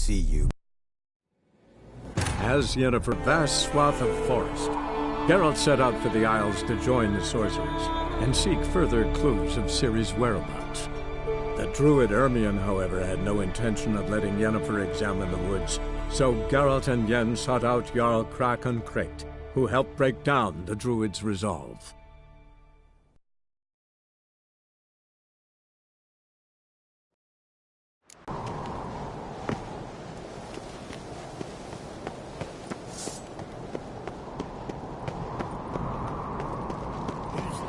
see you. As yet a vast swath of forest, Geralt set out for the Isles to join the sorcerers and seek further clues of Ciri's whereabouts. The druid Ermion, however, had no intention of letting Yennefer examine the woods, so Geralt and Yen sought out Jarl Krakon Krayt, who helped break down the druid's resolve.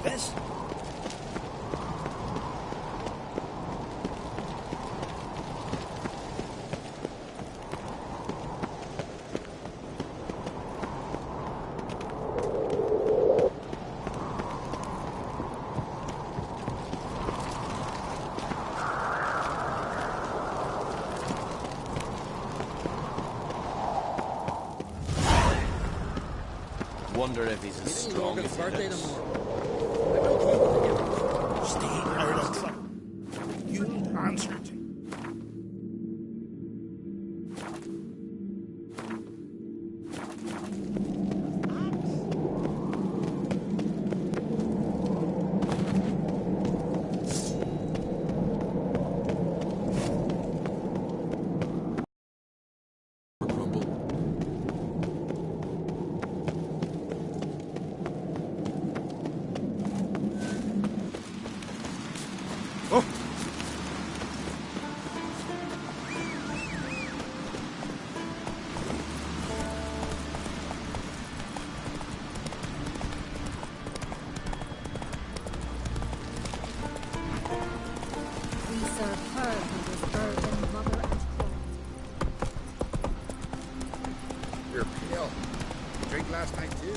This? Wonder if he's as strong as he looks. Stay out of trouble. You'll answer to. You're pale. You drank last night too.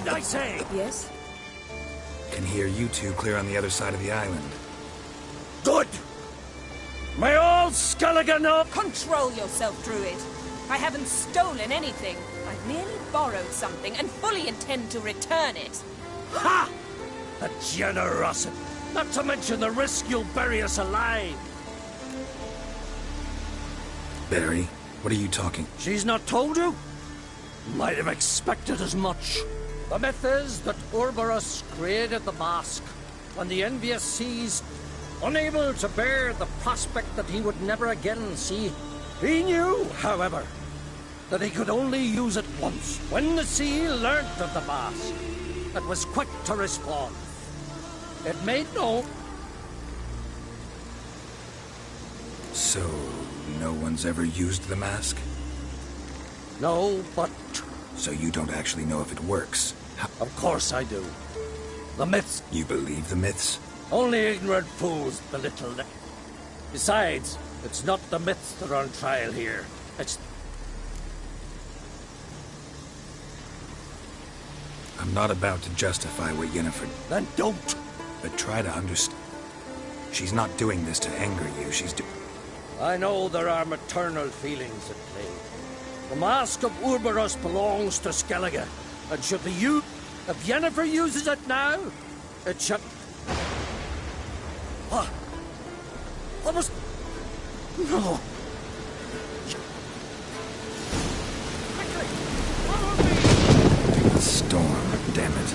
Stand, I say! Yes? Can hear you two clear on the other side of the island. Good! May all Skellige know... Control yourself, Druid. I haven't stolen anything. I've merely borrowed something and fully intend to return it. Ha! The generosity. Not to mention the risk you'll bury us alive. Barry, what are you talking? She's not told you? Might have expected as much. The myth is that Ouroboros created the mask when the envious seas, unable to bear the prospect that he would never again see. He knew, however, that he could only use it once. When the sea learnt of the mask, it was quick to respond. It made no... So, no one's ever used the mask? No, but... So you don't actually know if it works? Of course I do. The myths... You believe the myths? Only ignorant fools belittle them. Besides, it's not the myths that are on trial here. It's... I'm not about to justify what Yennefer... Then don't! But try to understand. She's not doing this to anger you, she's I know there are maternal feelings at play. The mask of Ouroboros belongs to Skellige, and should be used. If Yennefer uses it now, it should... What? What was... No. a storm, damn it.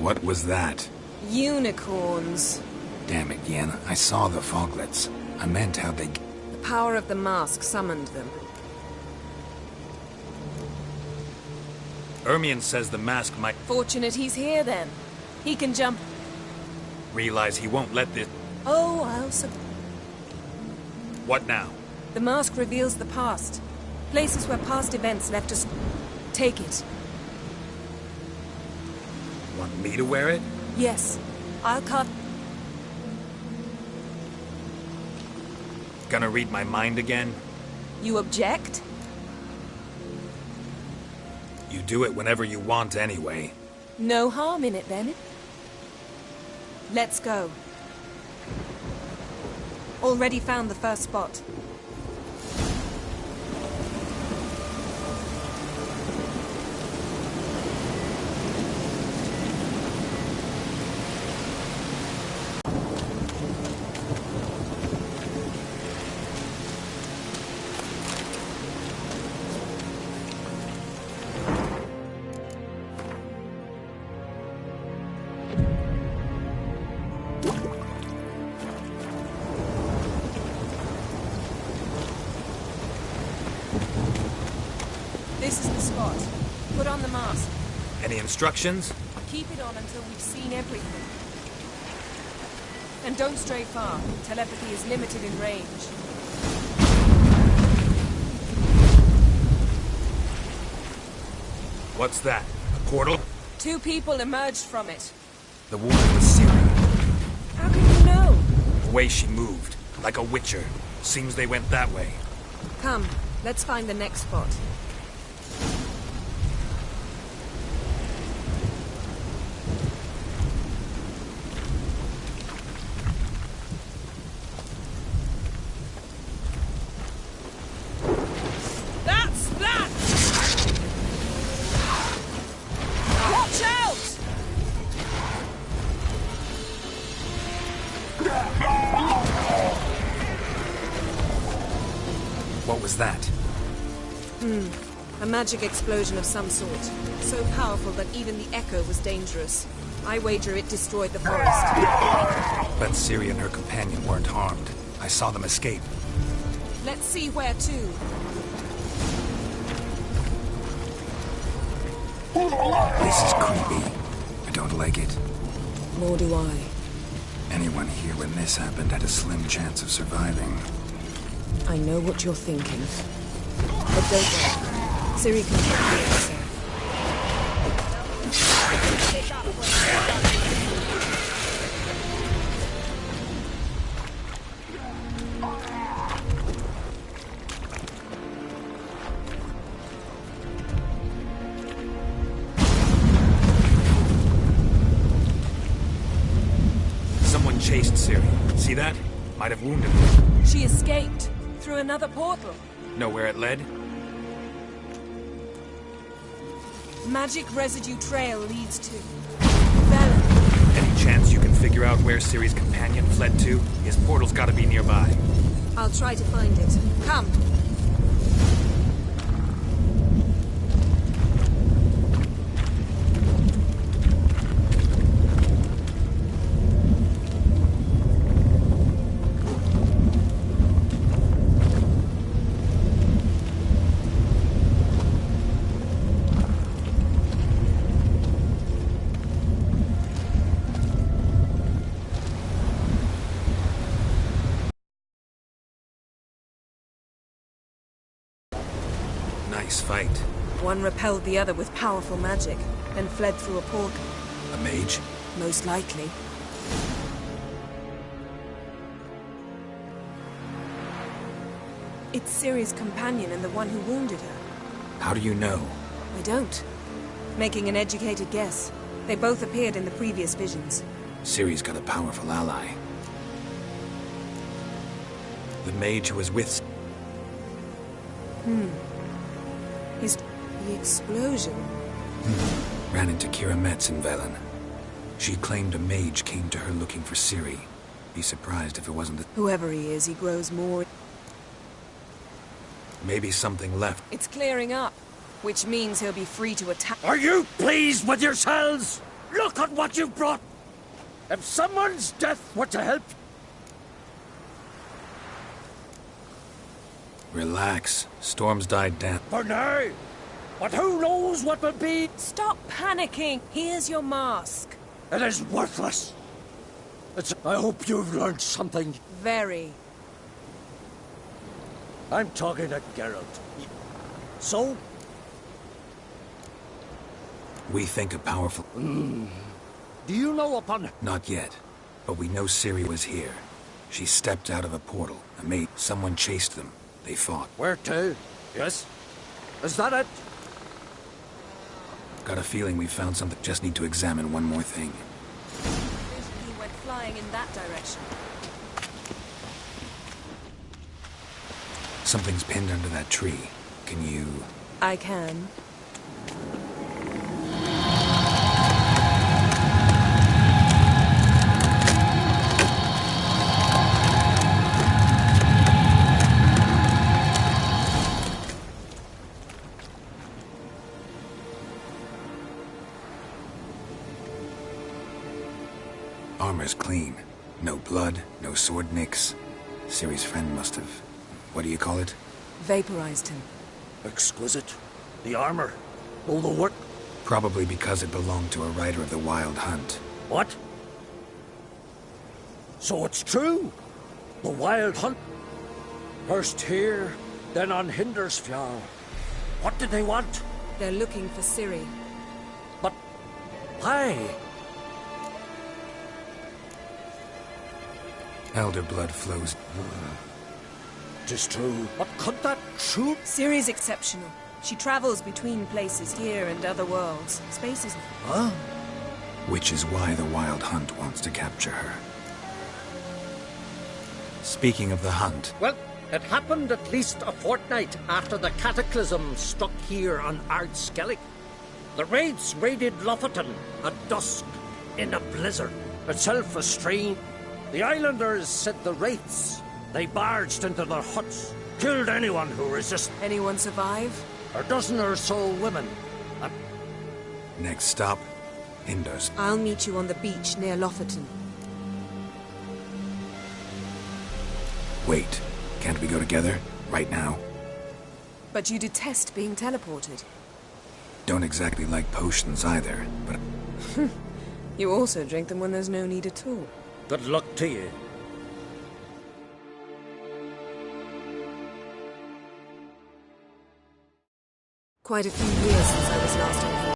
What was that? Unicorns. Damn it, Yen. I saw the foglets. I meant how they... The power of the mask summoned them. Ermion says the mask might... Fortunate he's here, then. He can jump... Realize he won't let this... Oh, What now? The mask reveals the past. Places where past events left us... Take it. Want me to wear it? Yes. I'll cut... Gonna read my mind again? You object? You do it whenever you want anyway. No harm in it, then. Let's go. Already found the first spot. This is the spot. Put on the mask. Any instructions? Keep it on until we've seen everything. And don't stray far. Telepathy is limited in range. What's that? A portal? 2 people emerged from it. The woman was Ciri. How can you know? The way she moved. Like a witcher. Seems they went that way. Come, let's find the next spot. That's that! Watch out! What was that? A magic explosion of some sort. So powerful that even the echo was dangerous. I wager it destroyed the forest. But Ciri and her companion weren't harmed. I saw them escape. Let's see where to. This is creepy. I don't like it. Nor do I. Anyone here when this happened had a slim chance of surviving. I know what you're thinking. But don't worry. Ciri can take care of herself. Someone chased Ciri. See that? Might have wounded her. She escaped through another portal. Know where it led? Magic residue trail leads to Velen. Any chance you can figure out where Ciri's companion fled to? His portal's gotta be nearby. I'll try to find it. Come. Nice fight. One repelled the other with powerful magic, then fled through a portal. A mage? Most likely. It's Ciri's companion and the one who wounded her. How do you know? I don't. Making an educated guess. They both appeared in the previous visions. Ciri's got a powerful ally. The mage who was with... The explosion. Ran into Kira Metz in Velen. She claimed a mage came to her looking for Ciri. Be surprised if it wasn't the... Whoever he is, he grows more... Maybe something left. It's clearing up, which means he'll be free to attack. Are you pleased with yourselves? Look at what you've brought! If someone's death were to help... Relax. Storm's died down. For now. But who knows what will be? Stop panicking. Here's your mask. It is worthless. I hope you've learned something. Very. I'm talking to Geralt. So? We think a powerful... Do you know upon... Not yet. But we know Ciri was here. She stepped out of a portal. A mate. Someone chased them. They fought. Where to? Yes? Is that it? Got a feeling we found something. Just need to examine one more thing. He went flying in that direction. Something's pinned under that tree. Can you... I can. Armor's clean. No blood, no sword nicks. Ciri's friend must have... What do you call it? Vaporized him. Exquisite. The armor. All the work. Probably because it belonged to a rider of the Wild Hunt. What? So it's true. The Wild Hunt. First here, then on Hindersfjall. What did they want? They're looking for Ciri. But why? Elder blood flows. Tis true. But could that true? Ciri's exceptional. She travels between places here and other worlds. Space is... Huh? Which is why the Wild Hunt wants to capture her. Speaking of the hunt... Well, it happened at least a fortnight after the cataclysm struck here on Ardskellig. The raids raided Lofoten at dusk in a blizzard. Itself a strain. The islanders said the wraiths. They barged into their huts, killed anyone who resisted. Anyone survive? a dozen or so women. And Next stop, Indus. I'll meet you on the beach near Lofoten. Wait, can't we go together? Right now? But you detest being teleported. Don't exactly like potions either, but You also drink them when there's no need at all. good luck to you. Quite a few years since I was last on here.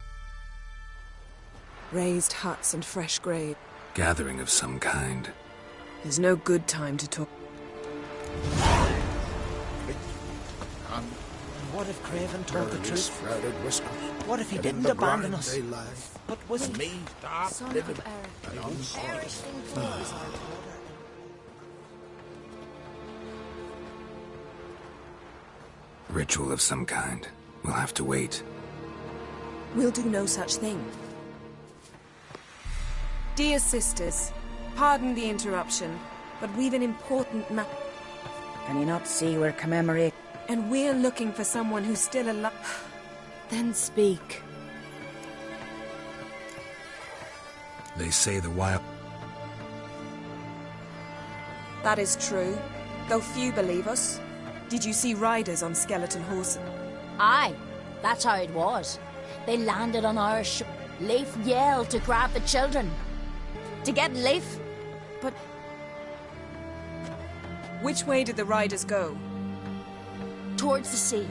Raised huts and fresh graves. gathering of some kind. There's no good time to talk. What if Craven told the truth? Sprouted whiskers. What if he And in didn't the abandon grind us? they lie. But was And he? me, stop living. And I'm sorry. Ritual of some kind. We'll have to wait. We'll do no such thing. Dear sisters, pardon the interruption, but we've an important Can you not see we're commemorating? and we're looking for someone who's still alive. Then speak. They say the wild... That is true, though few believe us. Did you see riders on skeleton horses? Aye, that's how it was. They landed on our ship. Leif yelled to grab the children. To get Leif, but Which way did the riders go? towards the sea,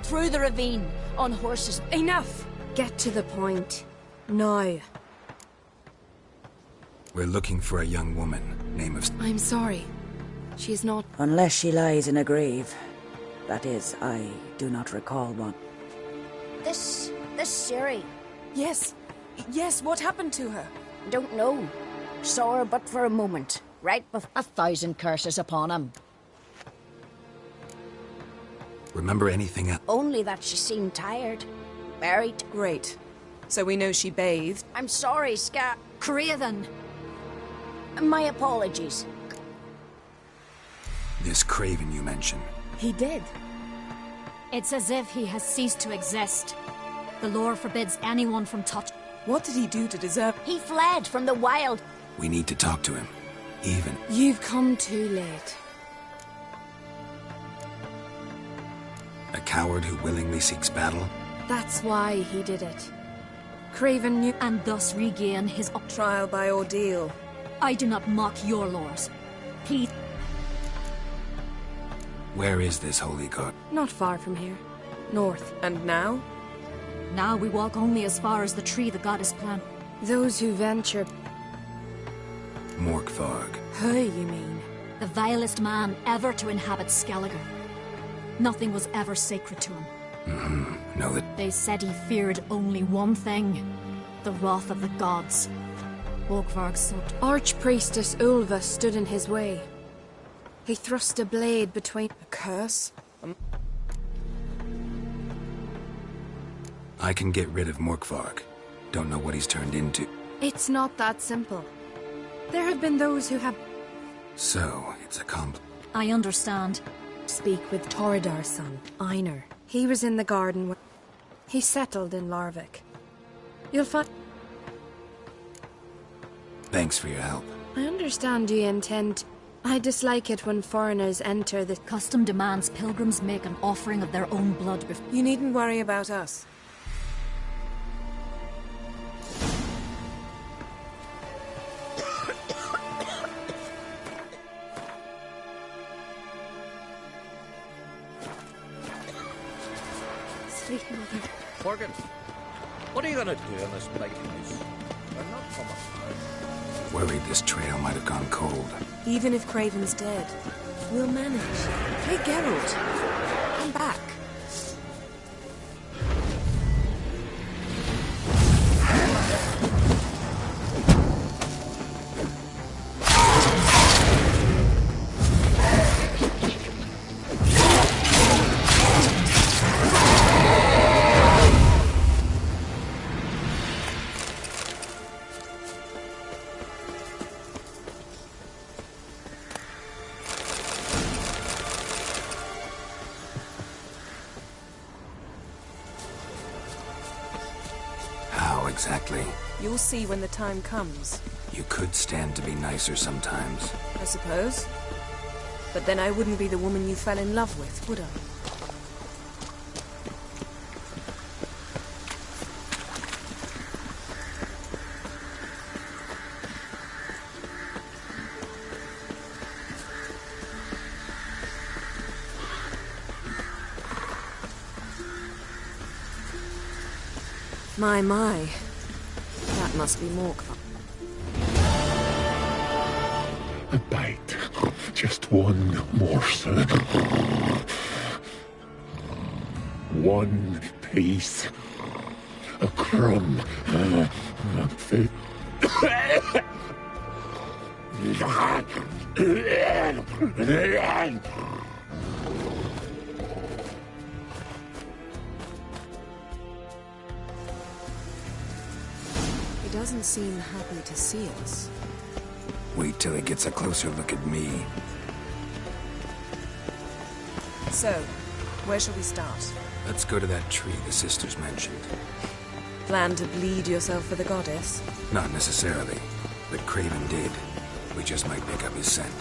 through the ravine, on horses. Enough! Get to the point. Now. We're looking for a young woman, name of... I'm sorry. She's not... Unless she lies in a grave. That is, I do not recall one. This Siri, Yes. Yes, what happened to her? don't know. Saw her but for a moment, right before 1,000 curses upon him. Remember anything else? Only that she seemed tired. Buried. Great. So we know she bathed. I'm sorry, Craven. My apologies. This Craven you mentioned. He did. It's as if he has ceased to exist. The lore forbids anyone from touch. What did he do to deserve... He fled from the wild. We need to talk to him. Even. You've come too late. A coward who willingly seeks battle? That's why he did it. Craven knew... And thus regain his... Trial by ordeal. I do not mock your laws. Please. Where is this holy god? Not far from here. North. And now? Now we walk only as far as the tree the goddess planted. Those who venture... Morkvarg. Who, you mean? The vilest man ever to inhabit Skelliger. Nothing was ever sacred to him. Know that... They said he feared only one thing. The wrath of the gods. Morkvarg sought... Archpriestess Ulva stood in his way. He thrust a blade between... A curse? I can get rid of Morkvarg. Don't know what he's turned into. It's not that simple. There have been those who have... So, it's a I understand. Speak with Torridar's son, Einar. He was in the garden when... He settled in Larvik. You'll find... Thanks for your help. I understand you intend... I dislike it when foreigners enter the... Custom demands pilgrims make an offering of their own blood before... You needn't worry about us. Sweet mother. Morgan, what are you gonna do in this big house? They're not from apart. Worried this trail might have gone cold. Even if Craven's dead, we'll manage. Hey, Geralt. Come back. exactly. You'll see when the time comes. You could stand to be nicer sometimes. I suppose. But then I wouldn't be the woman you fell in love with, would I? My. That must be Morkvar. A bite. Just one morsel. One piece. A crumb. He doesn't seem happy to see us. Wait till he gets a closer look at me. So, where shall we start? Let's go to that tree the sisters mentioned. Plan to bleed yourself for the goddess? Not necessarily, but Craven did. We just might pick up his scent.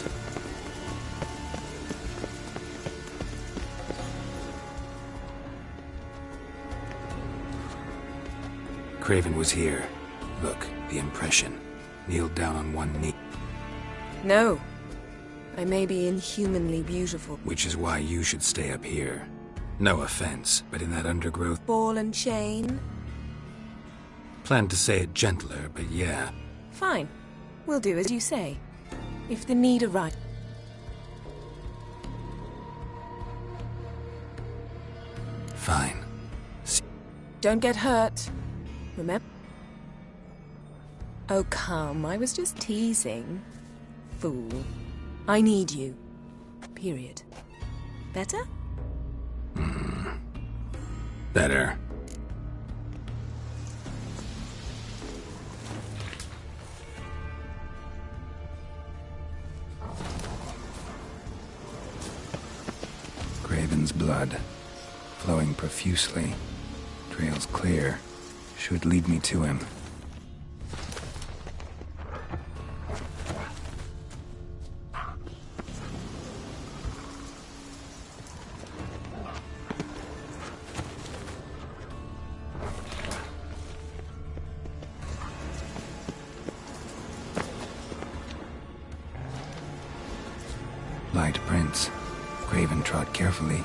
Craven was here. Look, the impression. Kneeled down on one knee. No. I may be inhumanly beautiful. Which is why you should stay up here. No offense, but in that undergrowth... Ball and chain? Planned to say it gentler, but yeah. Fine. We'll do as you say. If the need arises. Fine. Don't get hurt. Remember? Oh, come. I was just teasing. Fool. I need you. Period. Better? Better. Craven's blood, flowing profusely. Trail's clear. Should lead me to him. Light prints. Craven trod carefully.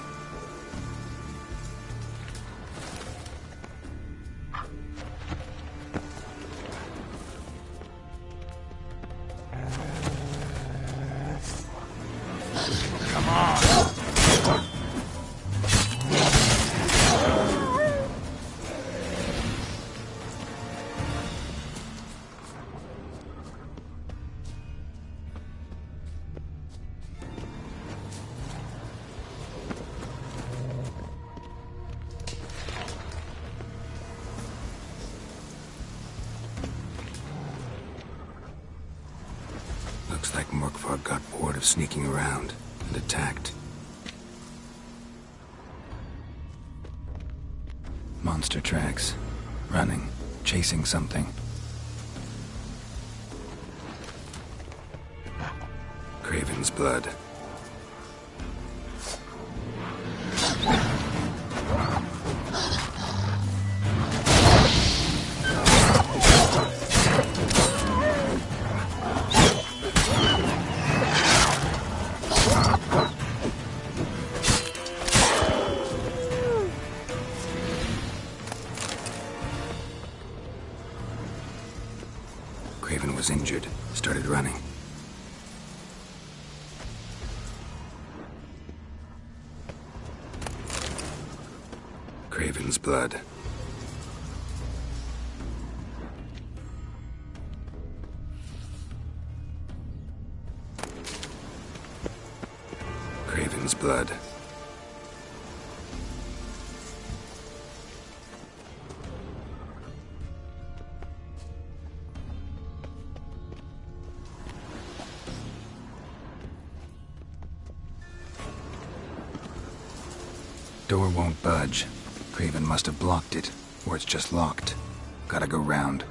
Looks like Morkvar got bored of sneaking around and attacked. Monster tracks. Running. Chasing something. Craven's blood. Craven was injured, started running. Craven's blood. Craven's blood. Door won't budge. Craven must have blocked it, or it's just locked. Gotta go round.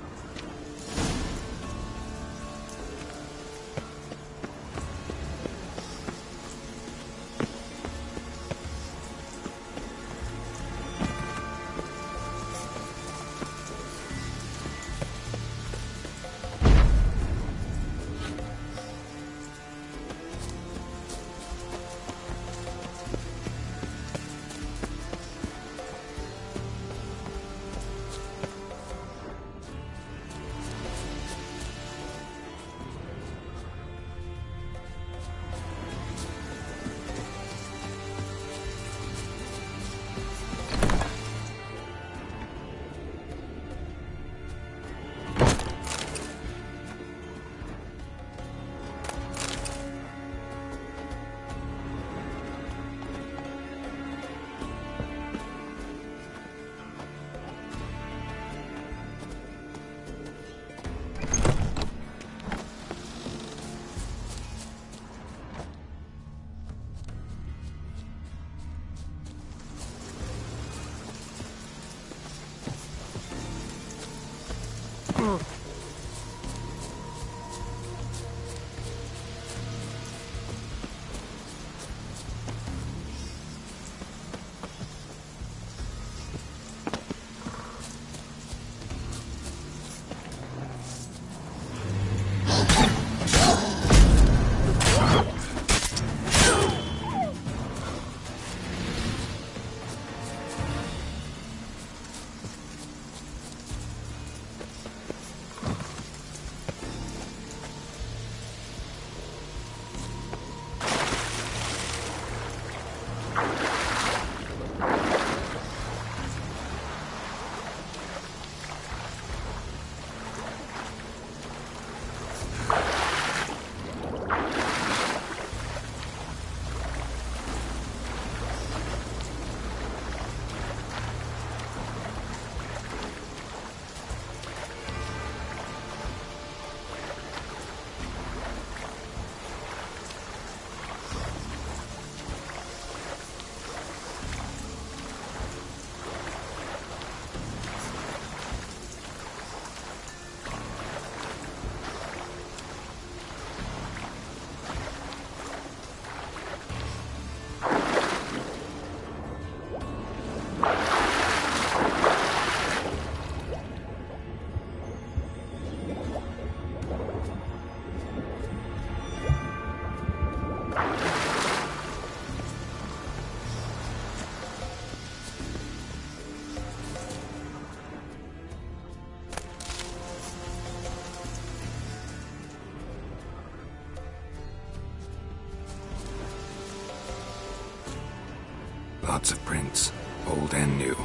Lots of prints, old and new.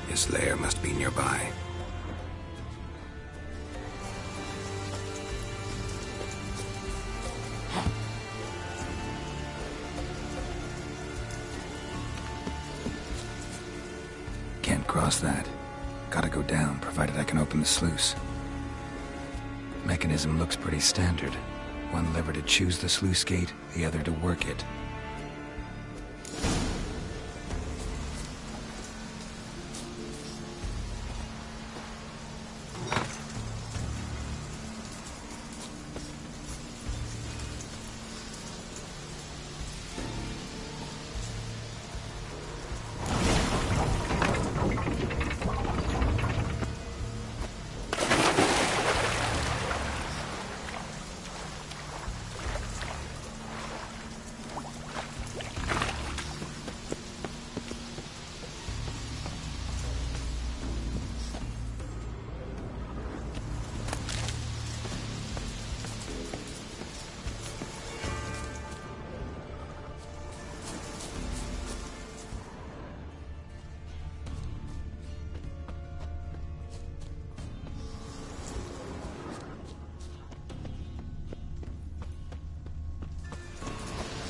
His lair must be nearby. Can't cross that. Gotta go down, provided I can open the sluice. Mechanism looks pretty standard. One lever to choose the sluice gate, the other to work it.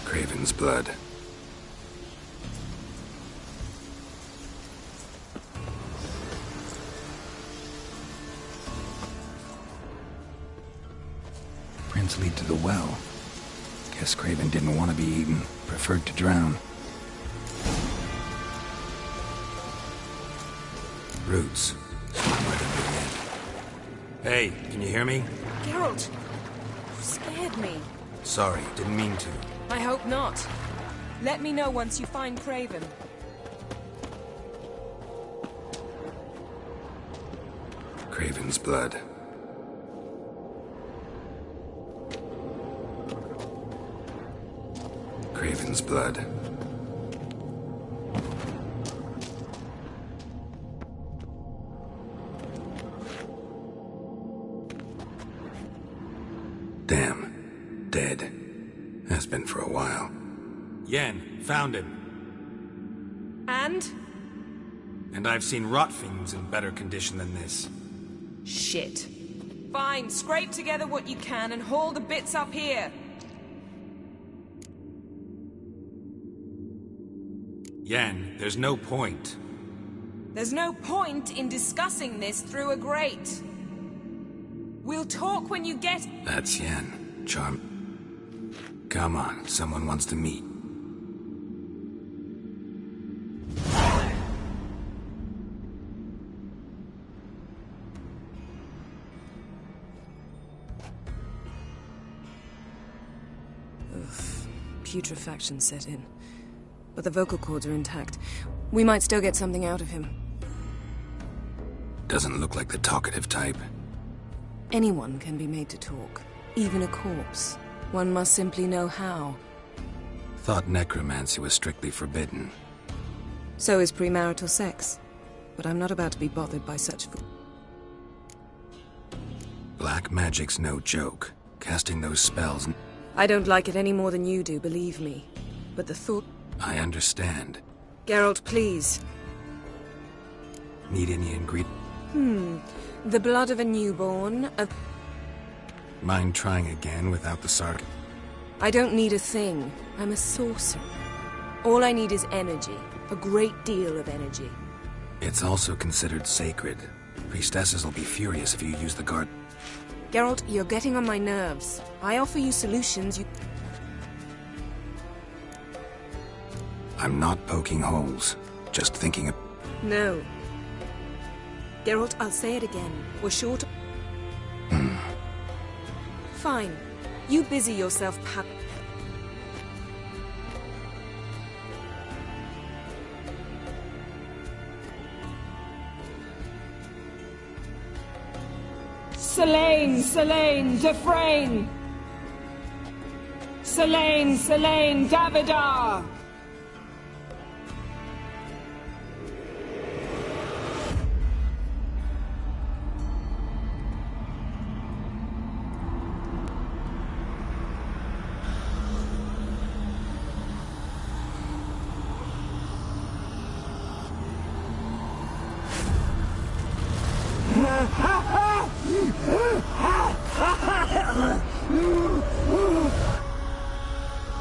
Craven's blood. Prints lead to the well. Guess Craven didn't want to be eaten, preferred to drown. Roots. Somewhere to begin. Hey, can you hear me? Geralt, you scared me. Sorry, didn't mean to. I hope not. Let me know once you find Craven. Craven's blood. Craven's blood. Damn. Dead. Has been for a while. Yen, found him. And? And I've seen rot fiends in better condition than this. Shit. Fine, scrape together what you can and haul the bits up here. Yen, there's no point. There's no point in discussing this through a grate. We'll talk when you get... That's Yen. Charm. Come on, someone wants to meet. Putrefaction set in. But the vocal cords are intact. We might still get something out of him. Doesn't look like the talkative type. Anyone can be made to talk. Even a corpse. One must simply know how. Thought necromancy was strictly forbidden. So is premarital sex. But I'm not about to be bothered by such Black magic's no joke. Casting those spells... I don't like it any more than you do, believe me. But the thought... I understand. Geralt, please. Need any ingredient? The blood of a newborn, Mind trying again without the sarc? I don't need a thing. I'm a sorcerer. All I need is energy. A great deal of energy. It's also considered sacred. Priestesses will be furious if you use the guard... Geralt, you're getting on my nerves. I offer you solutions, you... I'm not poking holes. Just thinking of... No. Geralt, I'll say it again. We're short... Fine. You busy yourself, Pap... Selene, Defrain! Selene, Davidar!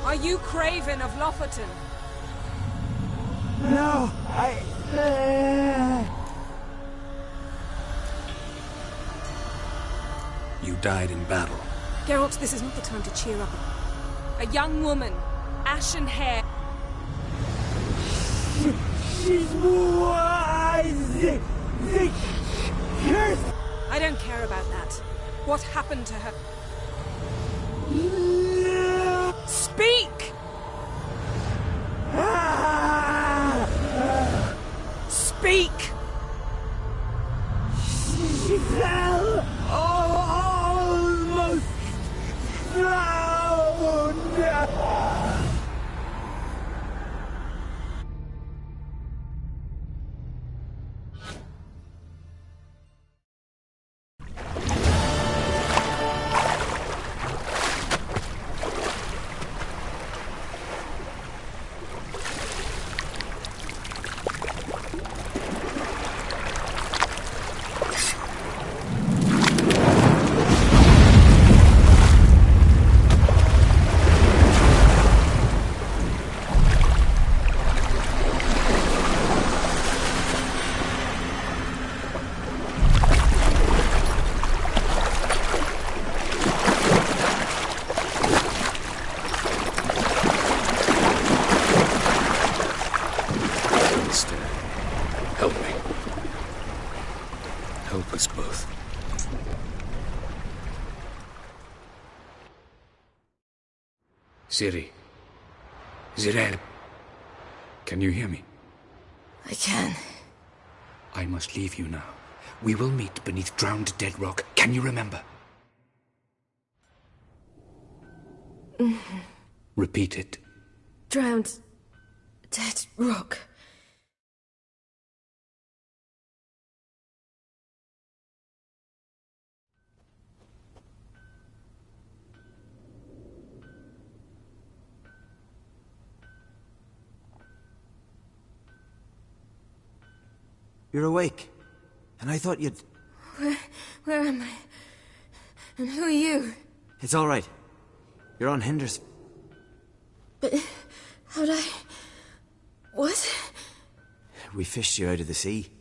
Are you Craven of Lofoten? No, You died in battle. Geralt, this is not the time to cheer up. A young woman, ashen hair. She's wise. Curse. I don't care about that. What happened to her? Speak! Speak! She fell almost drowned. Help us both. Ciri. Zirel. Can you hear me? I can. I must leave you now. We will meet beneath drowned dead rock. Can you remember? Repeat it. Drowned. Dead rock. You're awake. And I thought you'd... Where am I? And who are you? It's all right. You're on Hinders. But how'd I... What? We fished you out of the sea.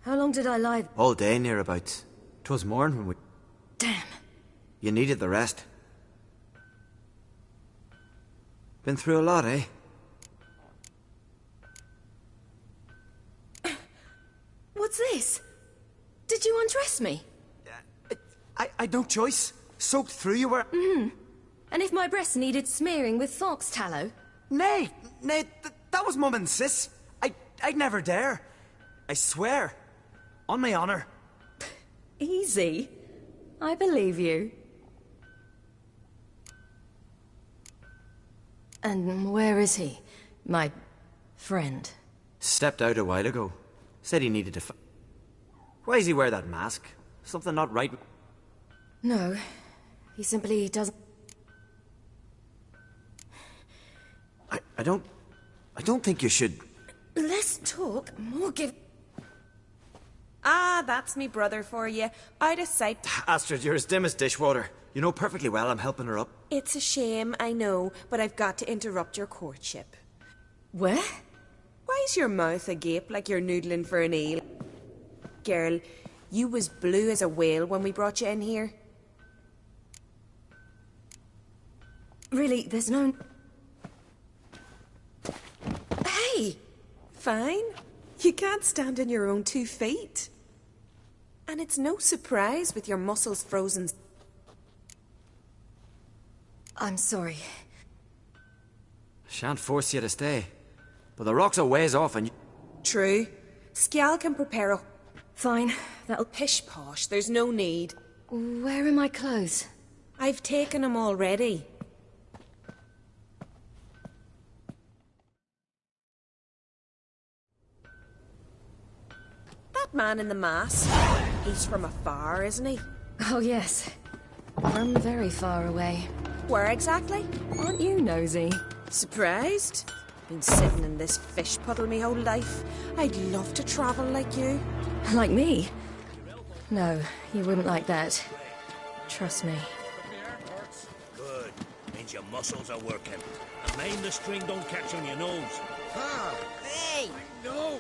How long did I lie? All day, nearabouts. 'Twas morn when we... Damn. You needed the rest. Been through a lot, eh? What's this? Did you undress me? I'd no choice. Soaked through you were... And if my breasts needed smearing with fox tallow? Nay, that was Mum and Sis. I'd never dare. I swear. On my honor. Easy. I believe you. And where is he? My friend. Stepped out a while ago. Said he needed to Why does he wear that mask? Something not right? No. He simply doesn't... I don't think you should... Less talk, more give... Ah, that's me brother for you. Out of sight. Astrid, you're as dim as dishwater. You know perfectly well I'm helping her up. It's a shame, I know, but I've got to interrupt your courtship. Where? Why's your mouth agape like you're noodling for an eel? Girl, you was blue as a whale when we brought you in here. Really, there's no... Hey! Fine. You can't stand on your own 2 feet. And it's no surprise with your muscles frozen. I'm sorry. Shan't force you to stay. But the rock's a ways off and... True. Skjal can prepare a... Fine, that'll... Pish-posh, there's no need. Where are my clothes? I've taken them already. That man in the mask, he's from afar, isn't he? Oh, yes. From very far away. Where exactly? Aren't you nosy? Surprised? Been sitting in this fish puddle me whole life. I'd love to travel like you. Like me? No, you wouldn't like that. Trust me. Good. Means your muscles are working. And mind the string don't catch on your nose. Ah! Hey! No!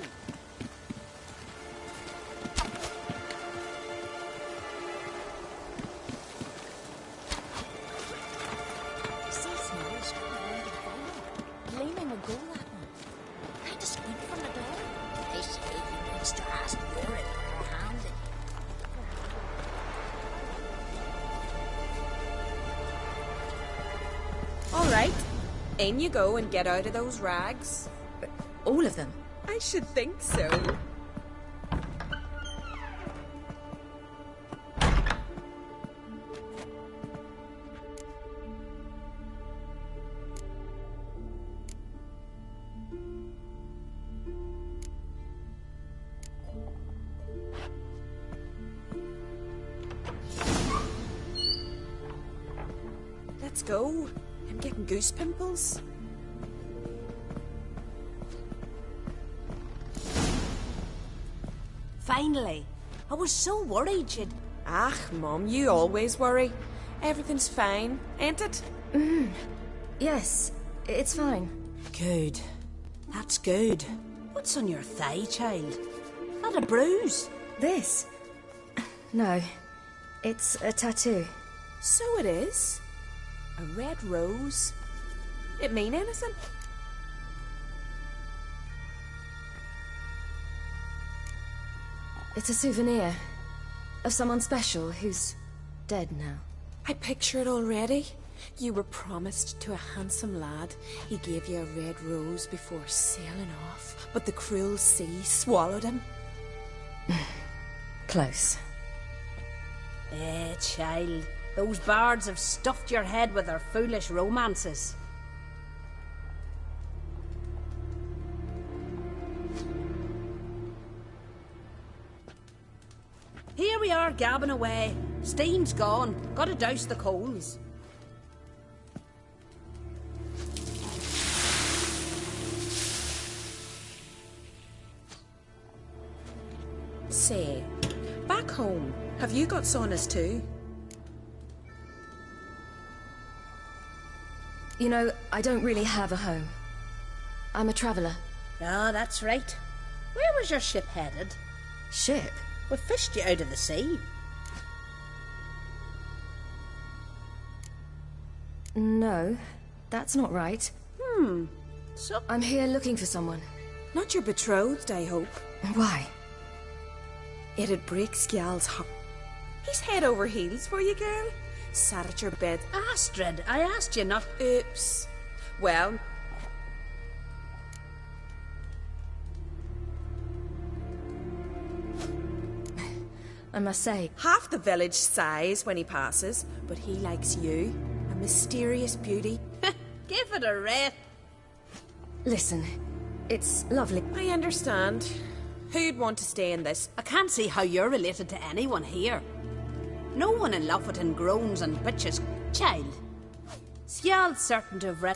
All right. In you go and get out of those rags. All of them? I should think so. Let's go. I'm getting goose pimples. Finally. I was so worried you'd... Ah, Mum, you always worry. Everything's fine, ain't it? Yes, it's fine. Good. That's good. What's on your thigh, child? That a bruise? This? No, it's a tattoo. So it is. A red rose. It mean anything? It's a souvenir of someone special who's dead now. I picture it already. You were promised to a handsome lad. He gave you a red rose before sailing off, but the cruel sea swallowed him. Close. Child. Those bards have stuffed your head with their foolish romances. Here we are gabbing away. Steam's gone. Gotta douse the coals. Say, back home, have you got saunas too? You know, I don't really have a home. I'm a traveller. Ah, that's right. Where was your ship headed? Ship? We fished you out of the sea. No, that's not right. So I'm here looking for someone. Not your betrothed, I hope. Why? It'd break Skjal's heart. He's head over heels for you, girl. Sat at your bed. Astrid, I asked you not... Oops. Well... I must say... half the village sighs when he passes, but he likes you. A mysterious beauty. Give it a rest. Listen, it's lovely. I understand. Who'd want to stay in this? I can't see how you're related to anyone here. No one in Lofoten groans and bitches. Child, Skjal's certain to have read...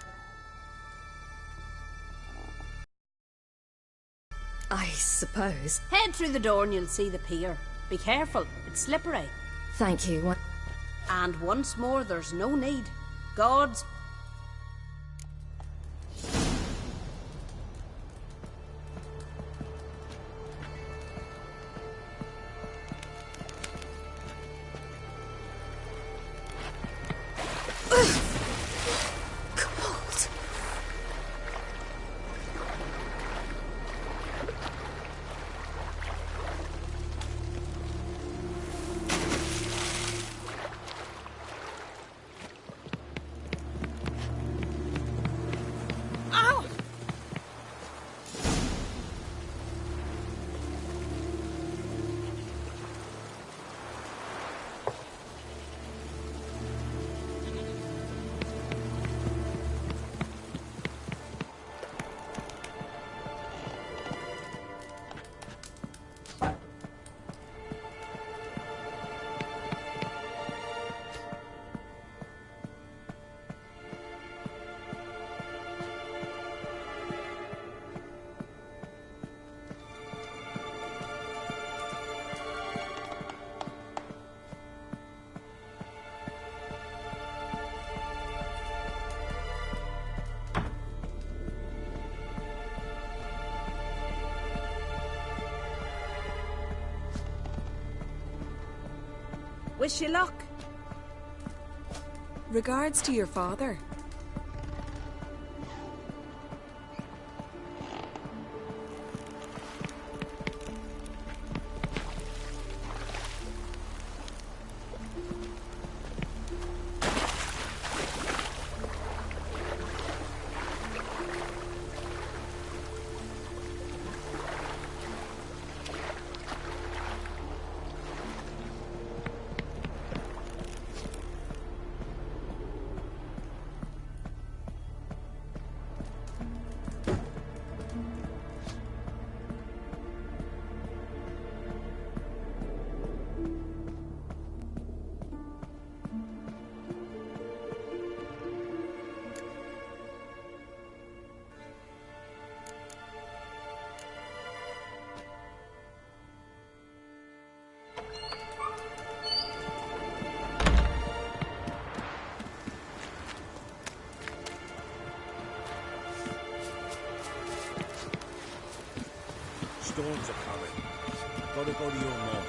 I suppose. Head through the door and you'll see the pier. Be careful, it's slippery. Thank you. And once more, there's no need. Gods... Wish you luck. Regards to your father. Storms are coming. Gotta go to your mom.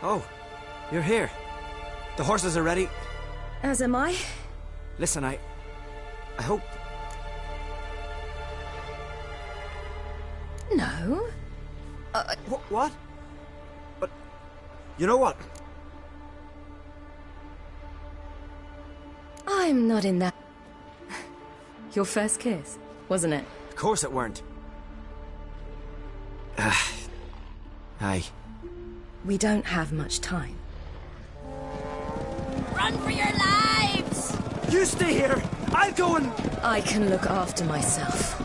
Oh, you're here. The horses are ready. As am I. Listen, I hope... No. What? But You know what? I'm not in that. Your first kiss, wasn't it? Of course it weren't. Aye. We don't have much time. Run for your lives! You stay here! I'll go and... I can look after myself.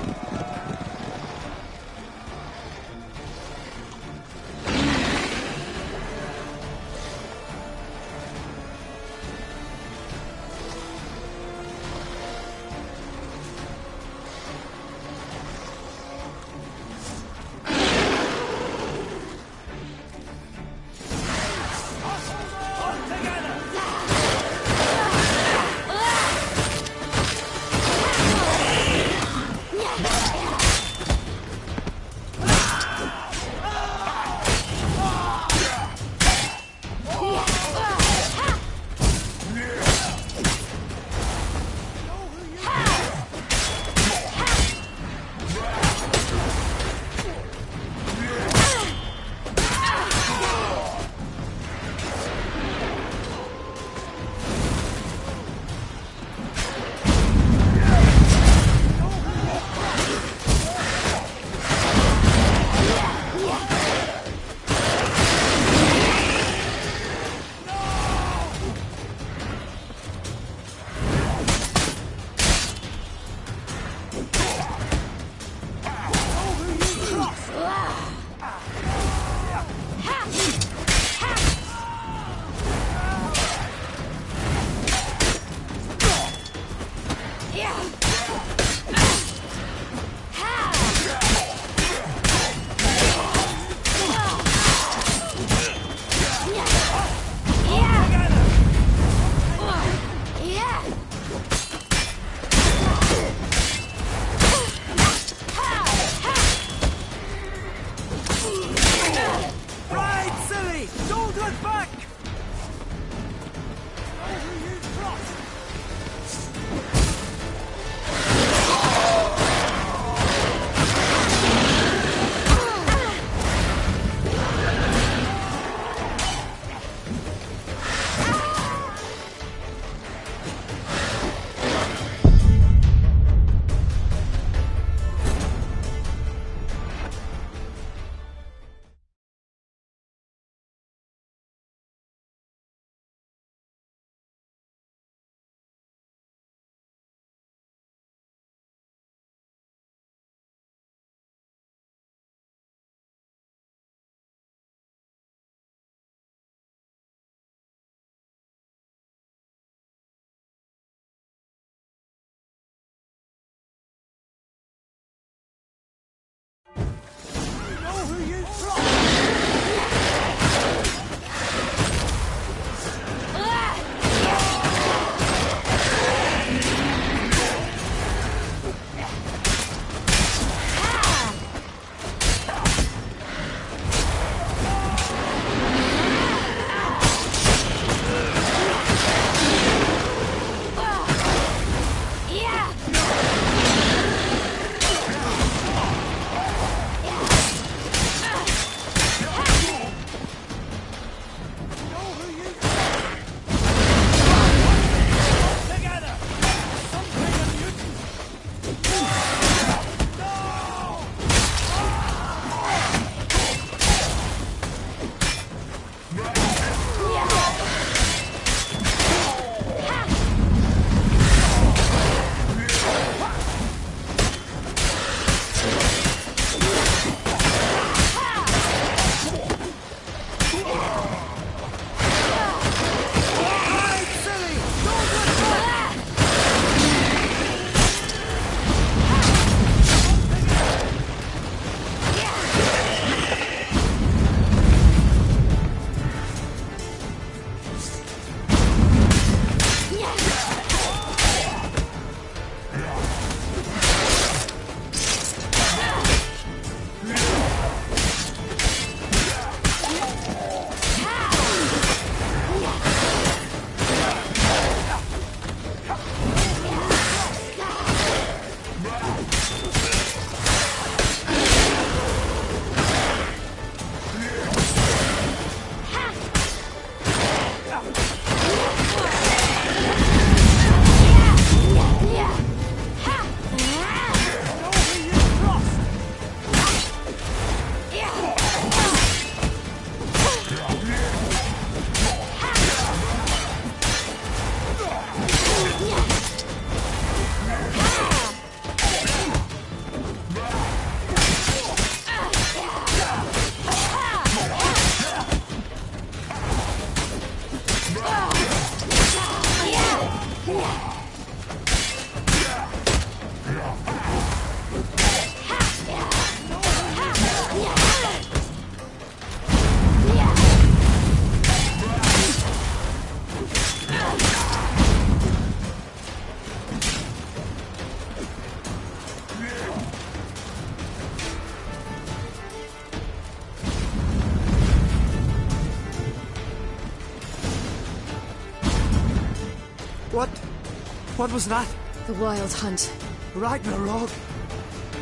What was that? The Wild Hunt. Ragnarok?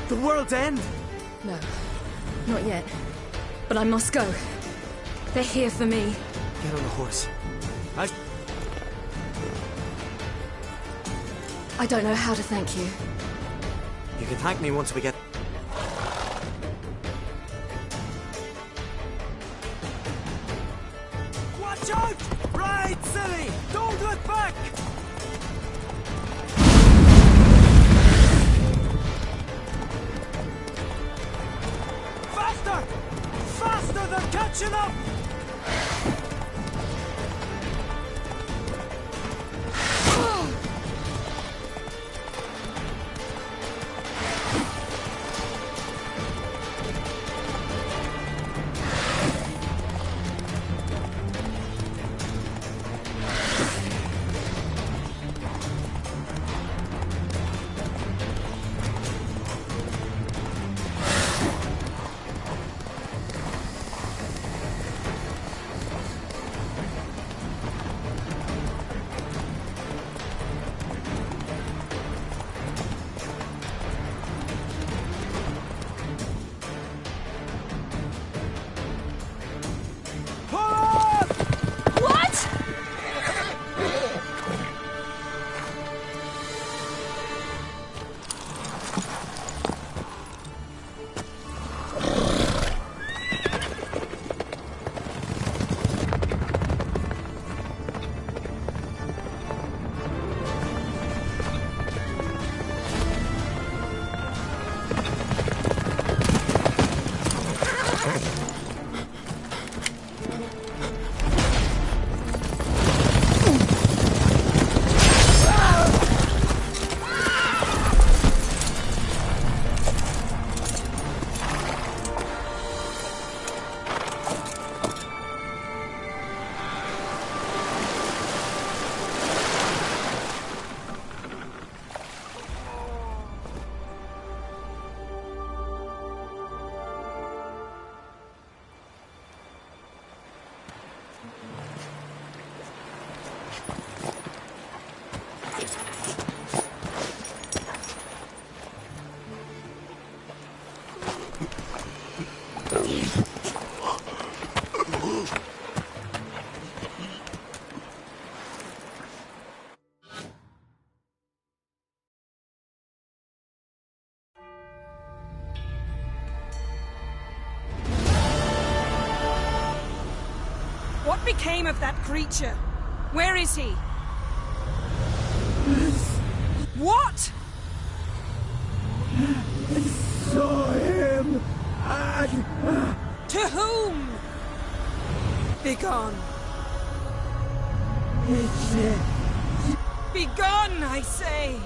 The world's end? No, not yet. But I must go. They're here for me. Get on the horse. I don't know how to thank you. You can thank me once we get... Watch out! Ride, silly! Don't look back! Faster! Faster! They're catching up! What became of that creature? Where is he? What? I saw him. To whom? Begone. Begone, I say.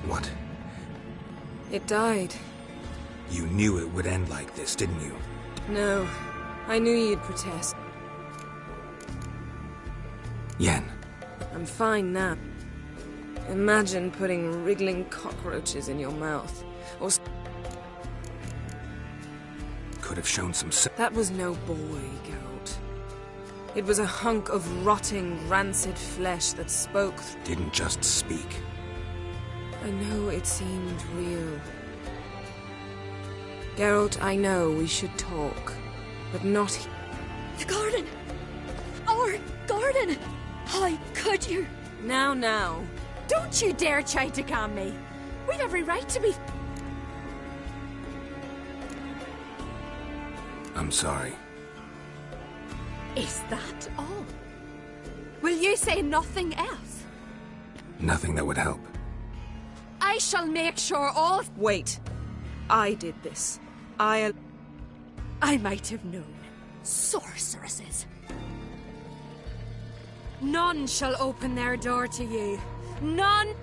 What? It died. You knew it would end like this, didn't you? No. I knew you'd protest. Yen. I'm fine now. Imagine putting wriggling cockroaches in your mouth. Or... Could have shown some... That was no boy, Geralt. It was a hunk of rotting, rancid flesh that spoke... Didn't just speak. I know it seemed real. Geralt, I know we should talk, but not... The garden! Our garden! How could you? Now. Don't you dare try to calm me. We'd every right to be... I'm sorry. Is that all? Will you say nothing else? Nothing that would help. I shall make sure all... Wait. I did this. I might have known. Sorceresses. None shall open their door to you. None!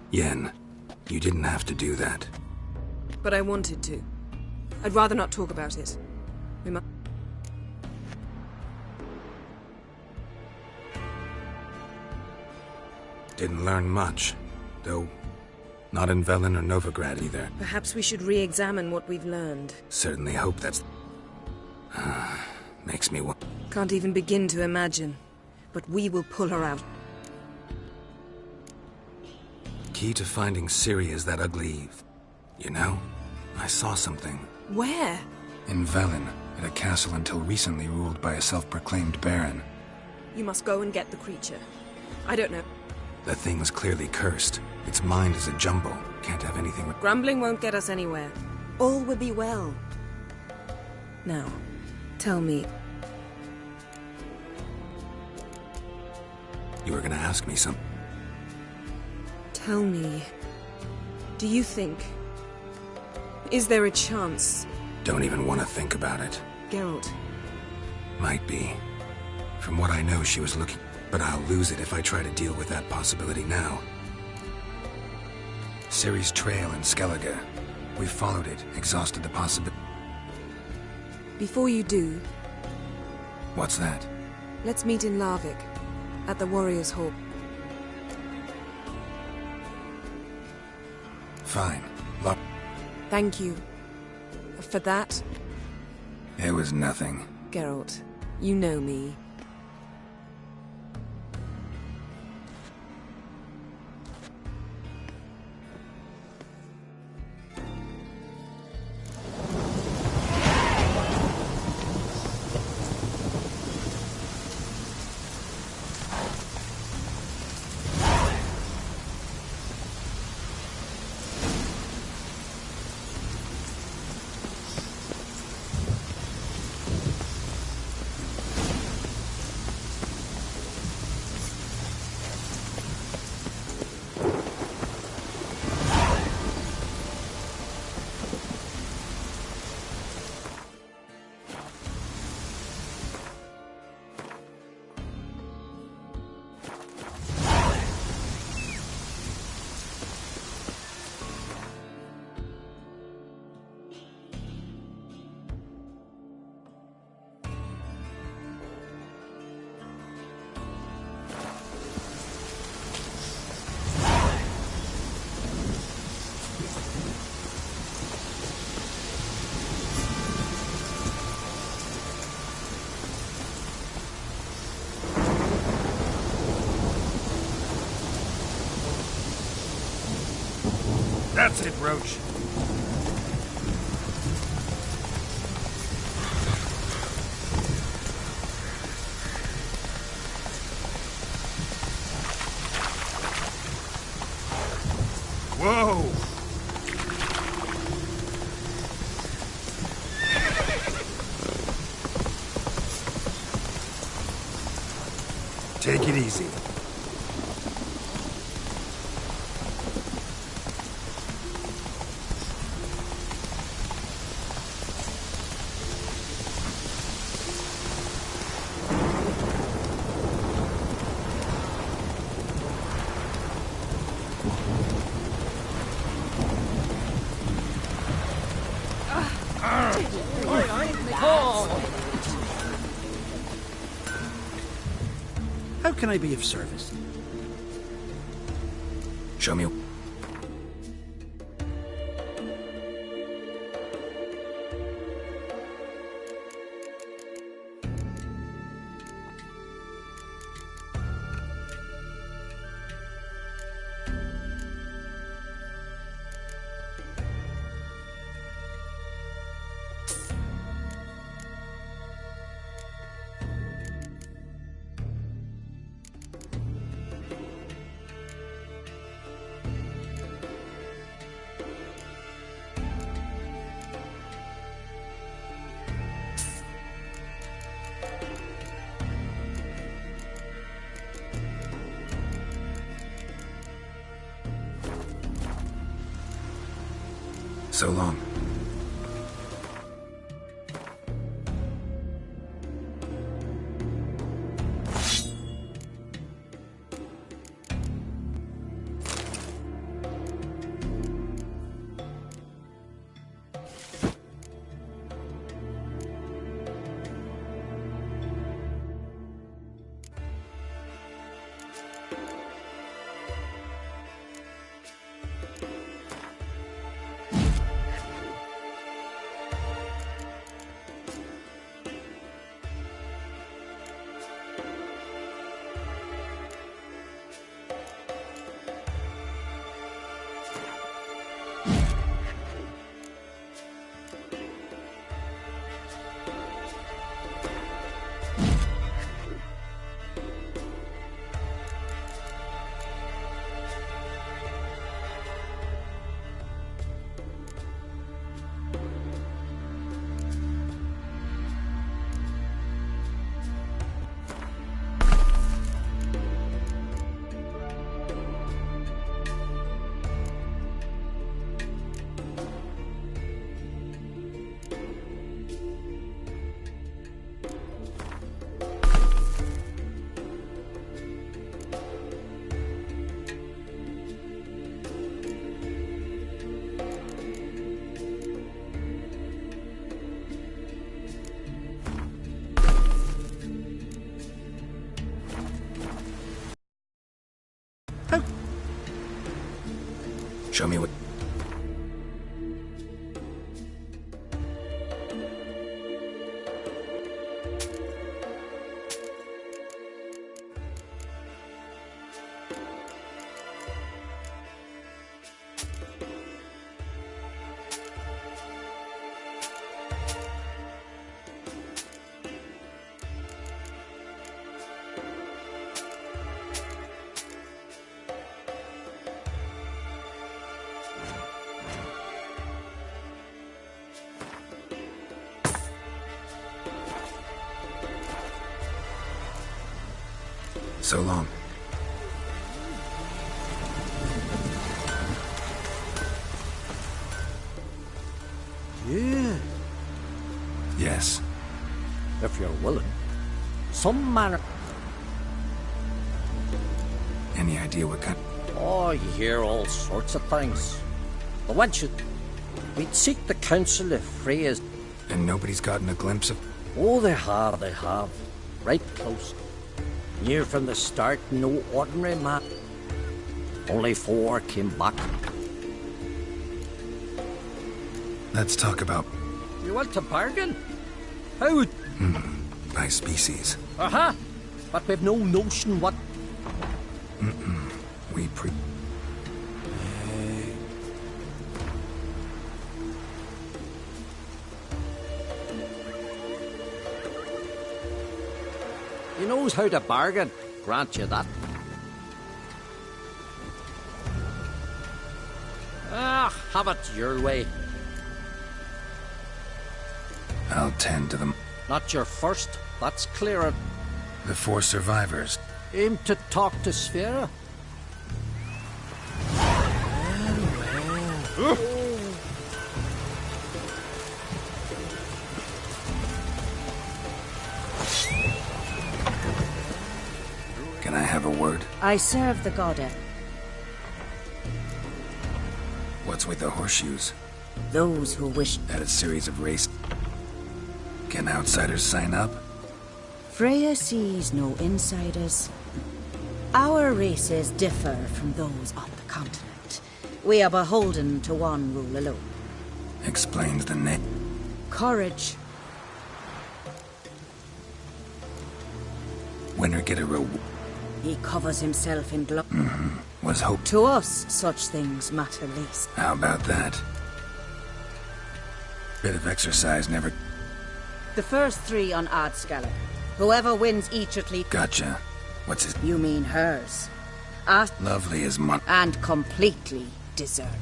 Yen, you didn't have to do that. But I wanted to. I'd rather not talk about it. We must... Didn't learn much, though not in Velen or Novigrad either. Perhaps we should re-examine what we've learned. Certainly hope that's... makes me want... Can't even begin to imagine. But we will pull her out. Key to finding Ciri is that ugly... You know, I saw something. Where? In Velen, at a castle until recently ruled by a self-proclaimed baron. You must go and get the creature. I don't know. The thing's clearly cursed. Its mind is a jumble. Can't have anything... Grumbling won't get us anywhere. All will be well. Now, tell me... You were gonna ask me something. Tell me... Do you think... Is there a chance... Don't even want to think about it. Geralt. Might be. From what I know, she was looking... But I'll lose it if I try to deal with that possibility now. Ciri's trail in Skellige. We followed it, exhausted the possibility. Before you do... What's that? Let's meet in Larvik, at the Warriors' Hall. Fine. Thank you. For that... It was nothing. Geralt, you know me. That's it, Roach. Whoa! Take it easy. How can I be of service? Show me. So long. Show me what... So long. Yeah. Yes. If you're willing. Some manner... Any idea what kind? Oh, you hear all sorts of things. The wench, we'd seek the counsel if Freya's... And nobody's gotten a glimpse of... Oh, they have. Right close. Knew from the start, no ordinary man. Only 4 came back. Let's talk about... You want to bargain? How would... by species. Uh-huh. But we've no notion what... We He knows how to bargain, grant you that. Have it your way. I'll tend to them. Not your first, that's clearer. The 4 survivors. Aim to talk to Sphera. Can I have a word? I serve the goddess. What's with the horseshoes? Those who wish... At a series of races. Can outsiders sign up? Freya sees no insiders. Our races differ from those on the continent. We are beholden to one rule alone. Explains the name. Courage. Winner get a reward. He covers himself in glory. Was hope. To us, such things matter least. How about that? Bit of exercise never... The first 3 on Adskala. Whoever wins each at least... Gotcha. What's his... You mean hers. Lovely as mon... And completely deserved.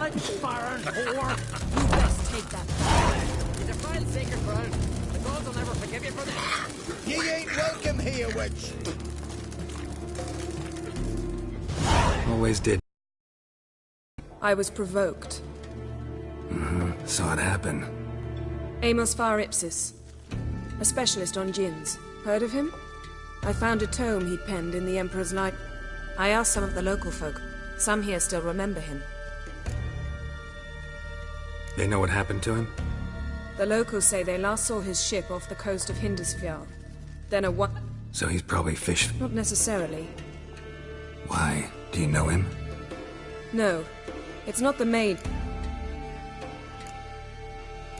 like foreign whore. You best take that back. You defile sacred ground. The gods will never forgive you for this. Ye ain't welcome here, witch. Always did. I was provoked. Saw it happen. Amos Far Ipsis, a specialist on djinns. Heard of him? I found a tome he'd penned in the Emperor's light. I asked some of the local folk. Some here still remember him. They know what happened to him? The locals say they last saw his ship off the coast of Hindisfjall. Then a what? So he's probably fished. Not necessarily. Why? Do you know him? No. It's not the maid.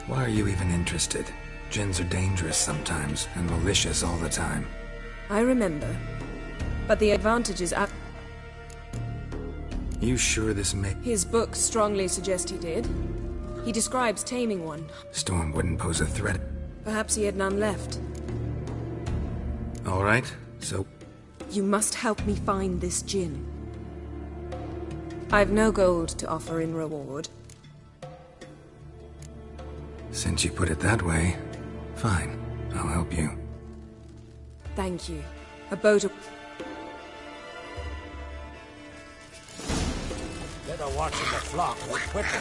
Why are you even interested? Djinns are dangerous sometimes, and malicious all the time. I remember. But the advantage is up. You sure this may... His books strongly suggest he did. He describes taming one. Storm wouldn't pose a threat. Perhaps he had none left. All right, so... You must help me find this djinn. I've no gold to offer in reward. Since you put it that way, fine. I'll help you. Thank you. A boat of... Better watching the flock with Whittle.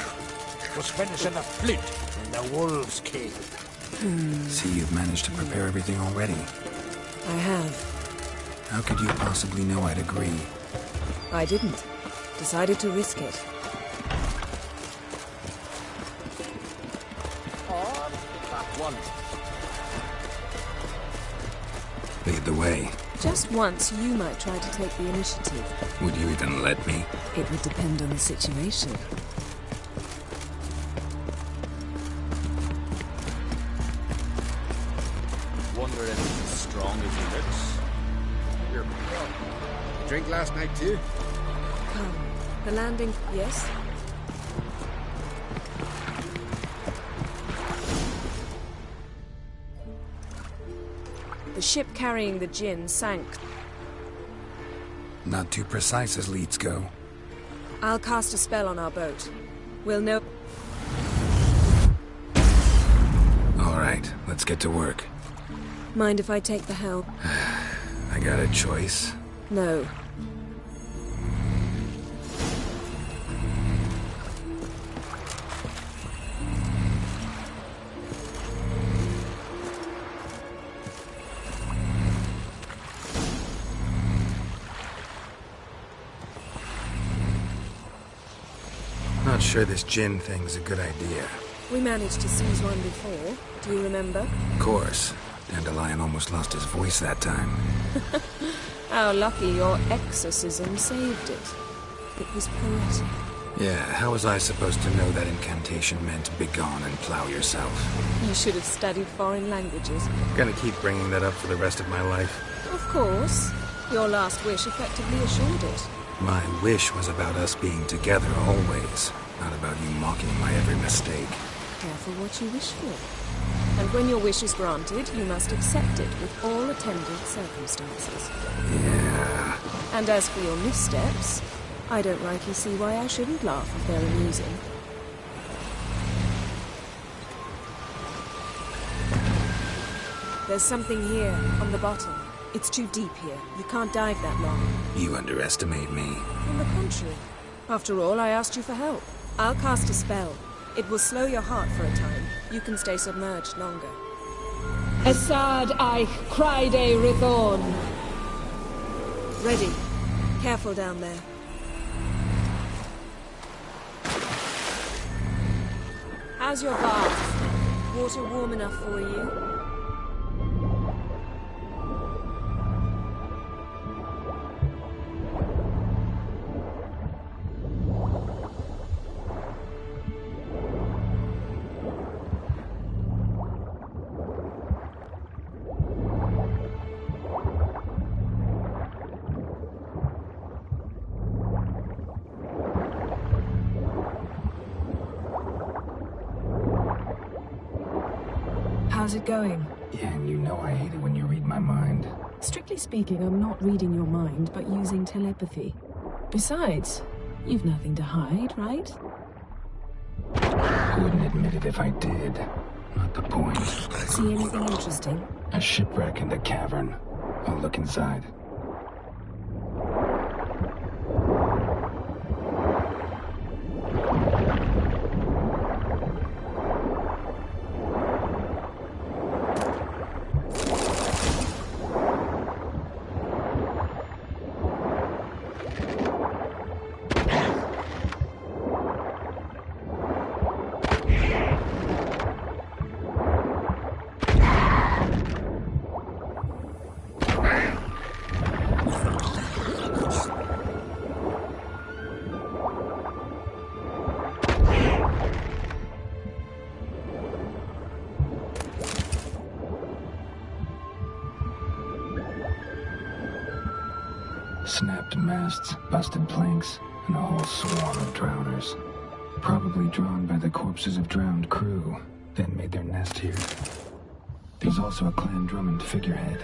Was finishing the fleet in the Wolves' Cave. See, you've managed to prepare everything already. I have. How could you possibly know I'd agree? I didn't. Decided to risk it. Oh, that one. Lead the way. Just once, you might try to take the initiative. Would you even let me? It would depend on the situation. Wonder if he's as strong as he looks. Here. Drink last night too? Come. The landing... Yes? The ship carrying the djinn sank. Not too precise as leads go. I'll cast a spell on our boat. We'll know... All right, let's get to work. Mind if I take the helm? I got a choice. No. Not sure this djinn thing's a good idea. We managed to seize one before. Do you remember? Of course. Dandelion almost lost his voice that time. How lucky your exorcism saved it. It was poetic. Yeah, how was I supposed to know that incantation meant begone and plow yourself? You should have studied foreign languages. Gonna keep bringing that up for the rest of my life. Of course. Your last wish effectively assured it. My wish was about us being together always, not about you mocking my every mistake. Careful what you wish for. And when your wish is granted, you must accept it with all attendant circumstances. Yeah. And as for your missteps, I don't rightly see why I shouldn't laugh if they're amusing. There's something here, on the bottom. It's too deep here. You can't dive that long. You underestimate me. On the contrary. After all, I asked you for help. I'll cast a spell. It will slow your heart for a time. You can stay submerged longer. Esad Eich Cryde Rithorn. Ready. Careful down there. How's your bath? Water warm enough for you? How's it going? Yeah, and you know I hate it when you read my mind. Strictly speaking, I'm not reading your mind, but using telepathy. Besides, you've nothing to hide, right? I wouldn't admit it if I did. Not the point. See anything interesting? A shipwreck in the cavern. I'll look inside. Snapped masts, busted planks, and a whole swarm of drowners. Probably drawn by the corpses of drowned crew, then made their nest here. There's also a Clan Drummond figurehead.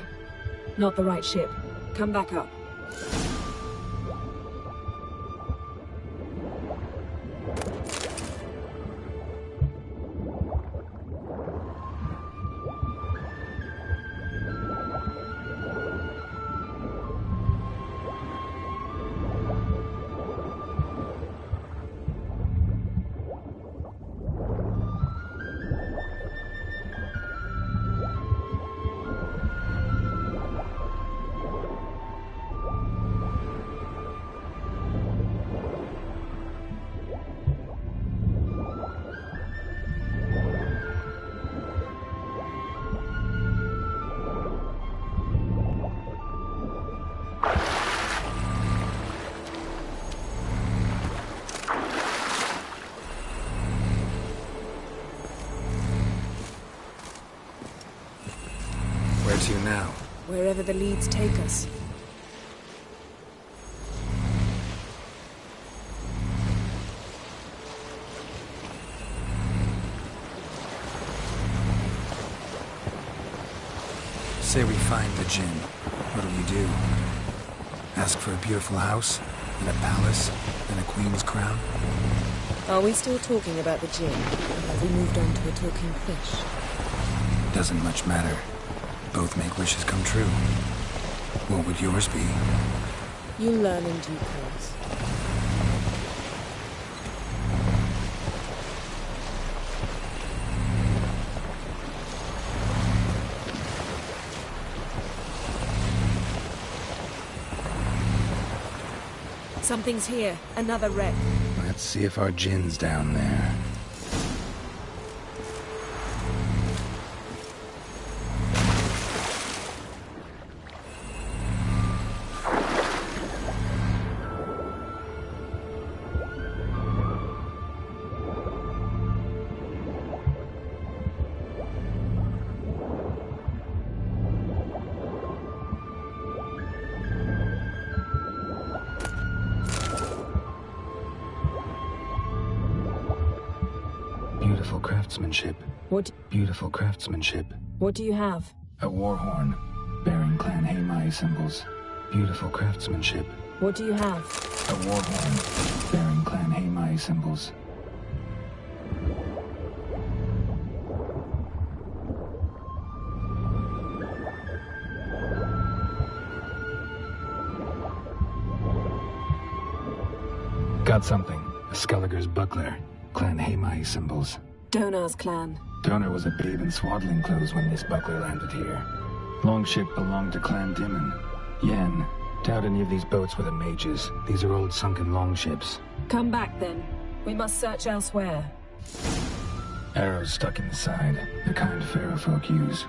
Not the right ship. Come back up. Where to now? Wherever the leads take us. Say we find the Jinn. What'll you do? Ask for a beautiful house, and a palace, and a queen's crown? Are we still talking about the Jinn? Or have we moved on to a talking fish? Doesn't much matter. Both make wishes come true. What would yours be? You'll learn in due course. Something's here. Another wreck. Let's see if our Jinn's down there. Beautiful craftsmanship. What? Beautiful craftsmanship. What do you have? A war horn, bearing Clan Haimai symbols. Beautiful craftsmanship. What do you have? A war horn, bearing Clan Haimai symbols. Got something. A Skelliger's buckler. Clan Haimai symbols. Donar's clan. Donar was a babe in swaddling clothes when this buckler landed here. Longship belonged to Clan Dimon. Yen. Doubt any of these boats were the mages. These are old sunken longships. Come back then. We must search elsewhere. Arrows stuck in the side. The kind Pharaoh folk use.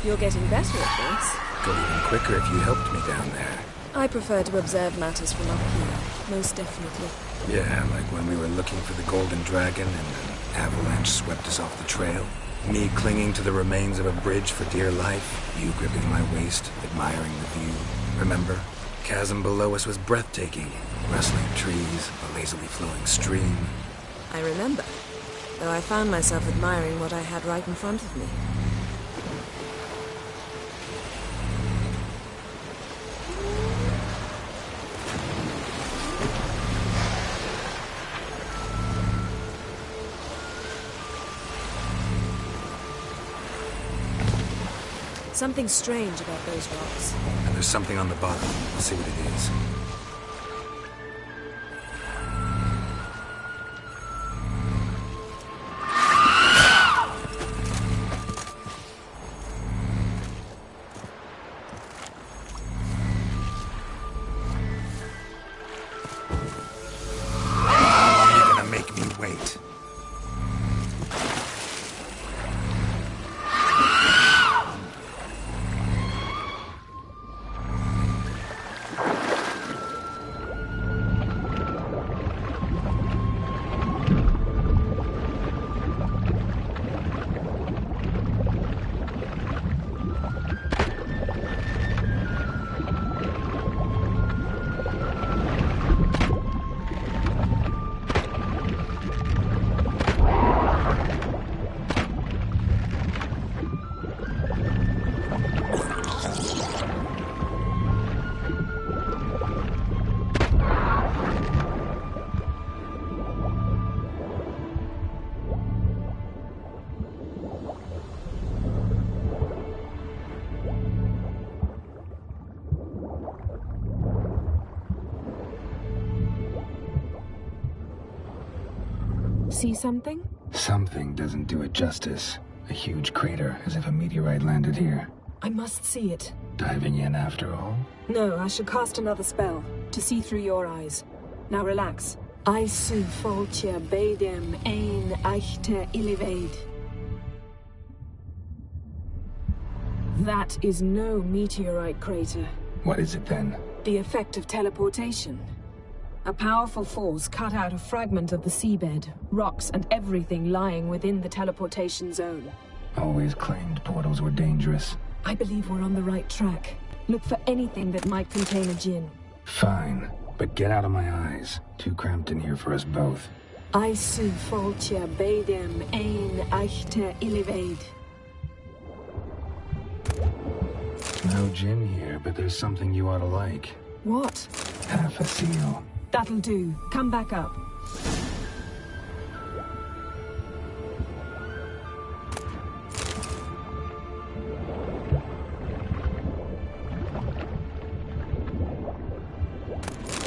You're getting better at this. Go even quicker if you helped me down there. I prefer to observe matters from up here, most definitely. Yeah, like when we were looking for the Golden Dragon and an avalanche swept us off the trail. Me clinging to the remains of a bridge for dear life. You gripping my waist, admiring the view. Remember? Chasm below us was breathtaking. Rustling trees, a lazily flowing stream. I remember, though I found myself admiring what I had right in front of me. Something strange about those rocks. And there's something on the bottom. We'll see what it is. You're gonna make me wait. See something? Something doesn't do it justice. A huge crater, as if a meteorite landed here. I must see it. Diving in after all? No, I should cast another spell, to see through your eyes. Now relax. I su foltja beidem ein eichte illivaid. That is no meteorite crater. What is it then? The effect of teleportation. A powerful force cut out a fragment of the seabed, rocks and everything lying within the teleportation zone. Always claimed portals were dangerous. I believe we're on the right track. Look for anything that might contain a djinn. Fine, but get out of my eyes. Too cramped in here for us both. I su foltja beidem ein eichte illivaid. No gin here, but there's something you ought to like. What? Half a seal. That'll do. Come back up.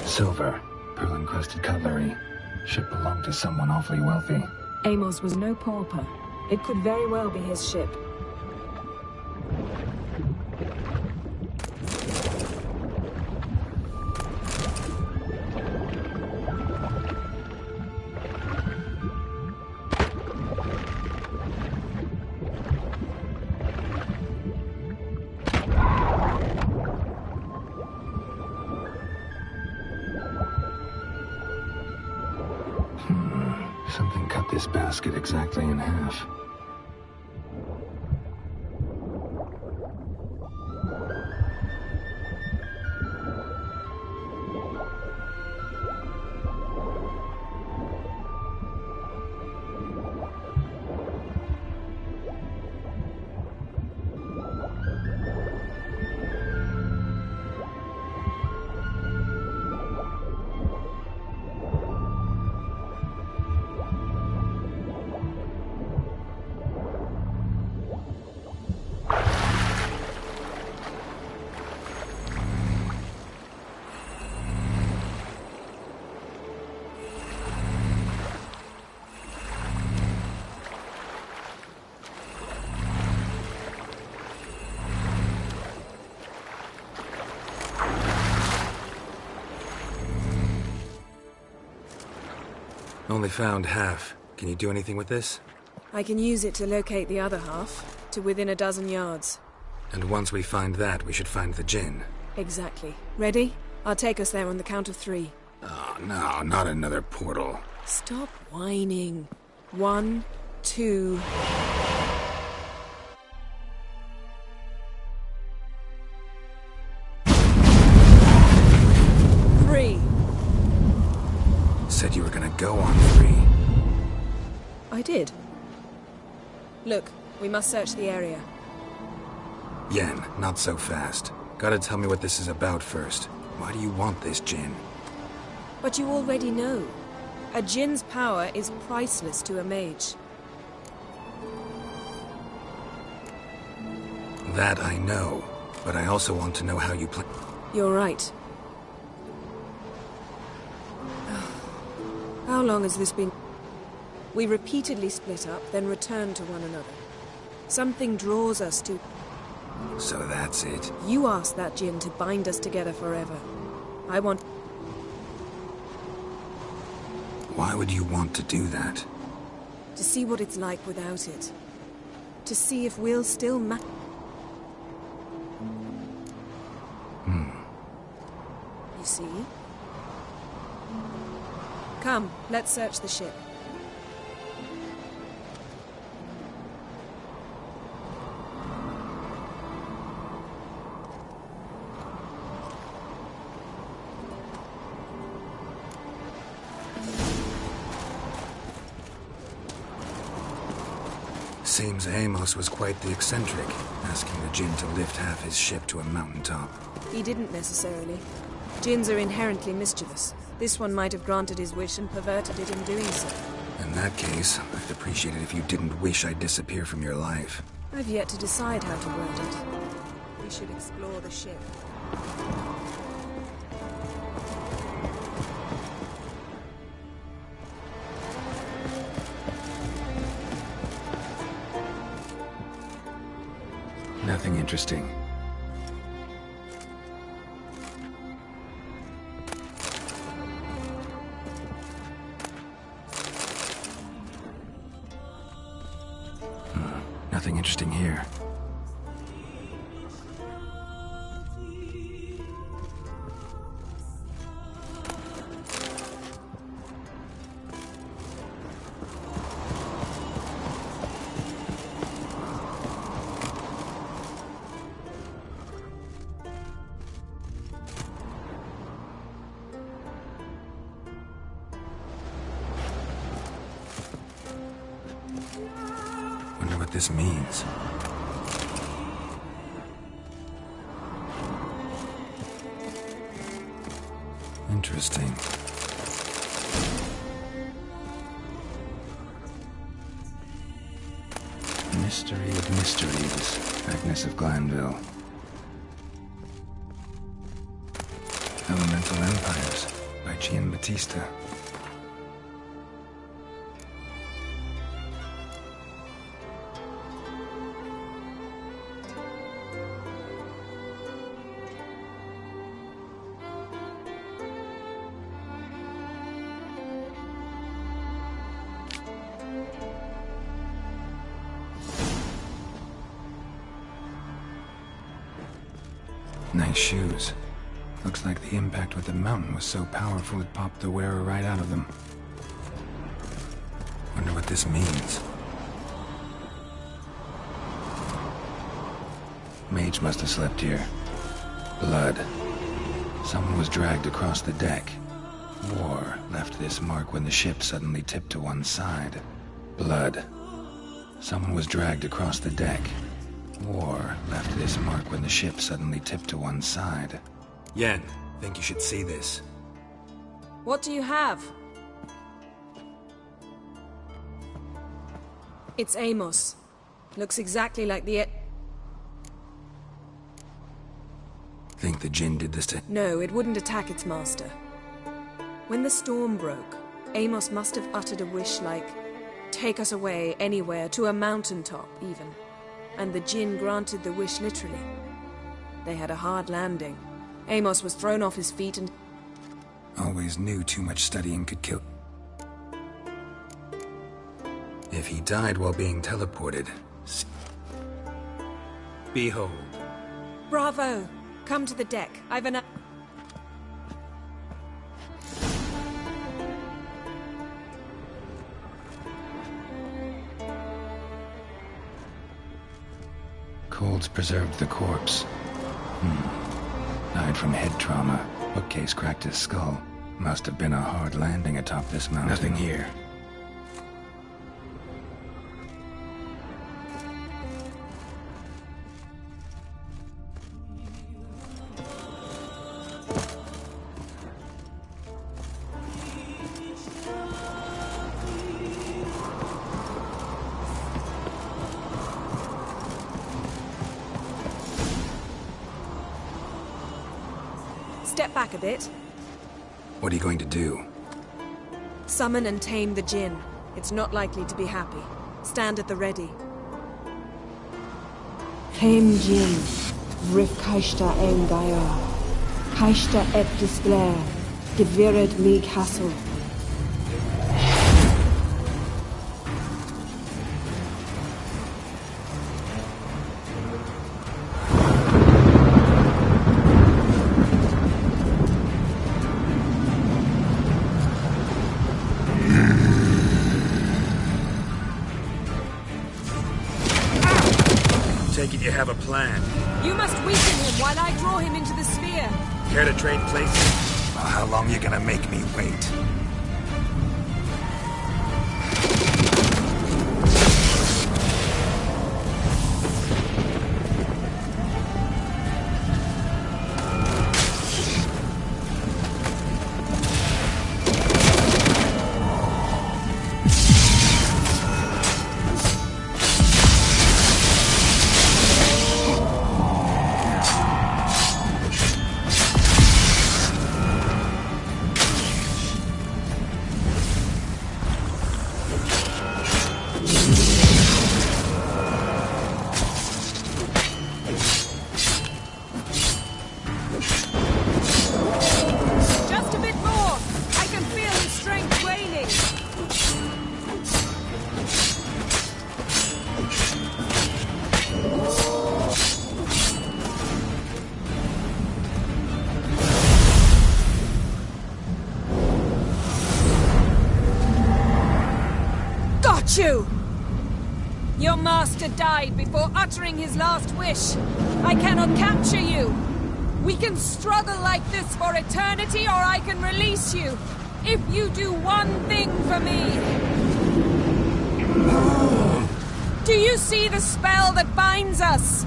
Silver, pearl-encrusted cutlery. Ship belonged to someone awfully wealthy. Amos was no pauper. It could very well be his ship. Something cut this basket exactly in half. Only found half. Can you do anything with this? I can use it to locate the other half, to within a dozen yards. And once we find that, we should find the Jinn. Exactly. Ready? I'll take us there on the count of 3. Oh, no, not another portal. Stop whining. 1, 2... Said you were gonna go on 3. I did. Look, we must search the area. Yen, not so fast. Gotta tell me what this is about first. Why do you want this Jinn? But you already know. A Jinn's power is priceless to a mage. That I know, but I also want to know how you plan. You're right. How long has this been? We repeatedly split up, then return to one another. Something draws us to... So that's it. You asked that Jinn to bind us together forever. I want... Why would you want to do that? To see what it's like without it. To see if we'll still You see? Come, let's search the ship. Seems Amos was quite the eccentric, asking the Jinn to lift half his ship to a mountaintop. He didn't necessarily. Jinns are inherently mischievous. This one might have granted his wish and perverted it in doing so. In that case, I'd appreciate it if you didn't wish I'd disappear from your life. I've yet to decide how to word it. We should explore the ship. Nothing interesting. Nothing interesting here. Wonder what this means. Interesting. Mystery of Mysteries, Agnes of Glanville. Elemental Empires, by Giambattista. Nice shoes. Looks like the impact with the mountain was so powerful it popped the wearer right out of them. Wonder what this means. Mage must have slept here. Blood. Someone was dragged across the deck. War left this mark when the ship suddenly tipped to one side. Blood. Someone was dragged across the deck. War left this mark when the ship suddenly tipped to one side. Yen, think you should see this. What do you have? It's Amos. Looks exactly like the... Think the Jinn did this to... No, it wouldn't attack its master. When the storm broke, Amos must have uttered a wish like, take us away anywhere, to a mountaintop even. And the Jinn granted the wish literally. They had a hard landing. Amos was thrown off his feet and... Always knew too much studying could kill... If he died while being teleported... Behold, Bravo! Come to the deck. I've an... Colds preserved the corpse. Died from head trauma. Bookcase cracked his skull. Must have been a hard landing atop this mountain. Nothing here. Step back a bit. What are you going to do? Summon and tame the djinn. It's not likely to be happy. Stand at the ready. Tame djinn. Rif kaishta ein gaia. Kaishta et displair. Gevirid me castle. Take it you have a plan. You must weaken him while I draw him into the sphere. Care to trade places? Well, how long you gonna make me wait? You! Your master died before uttering his last wish. I cannot capture you. We can struggle like this for eternity, or I can release you. If you do one thing for me. Do you see the spell that binds us?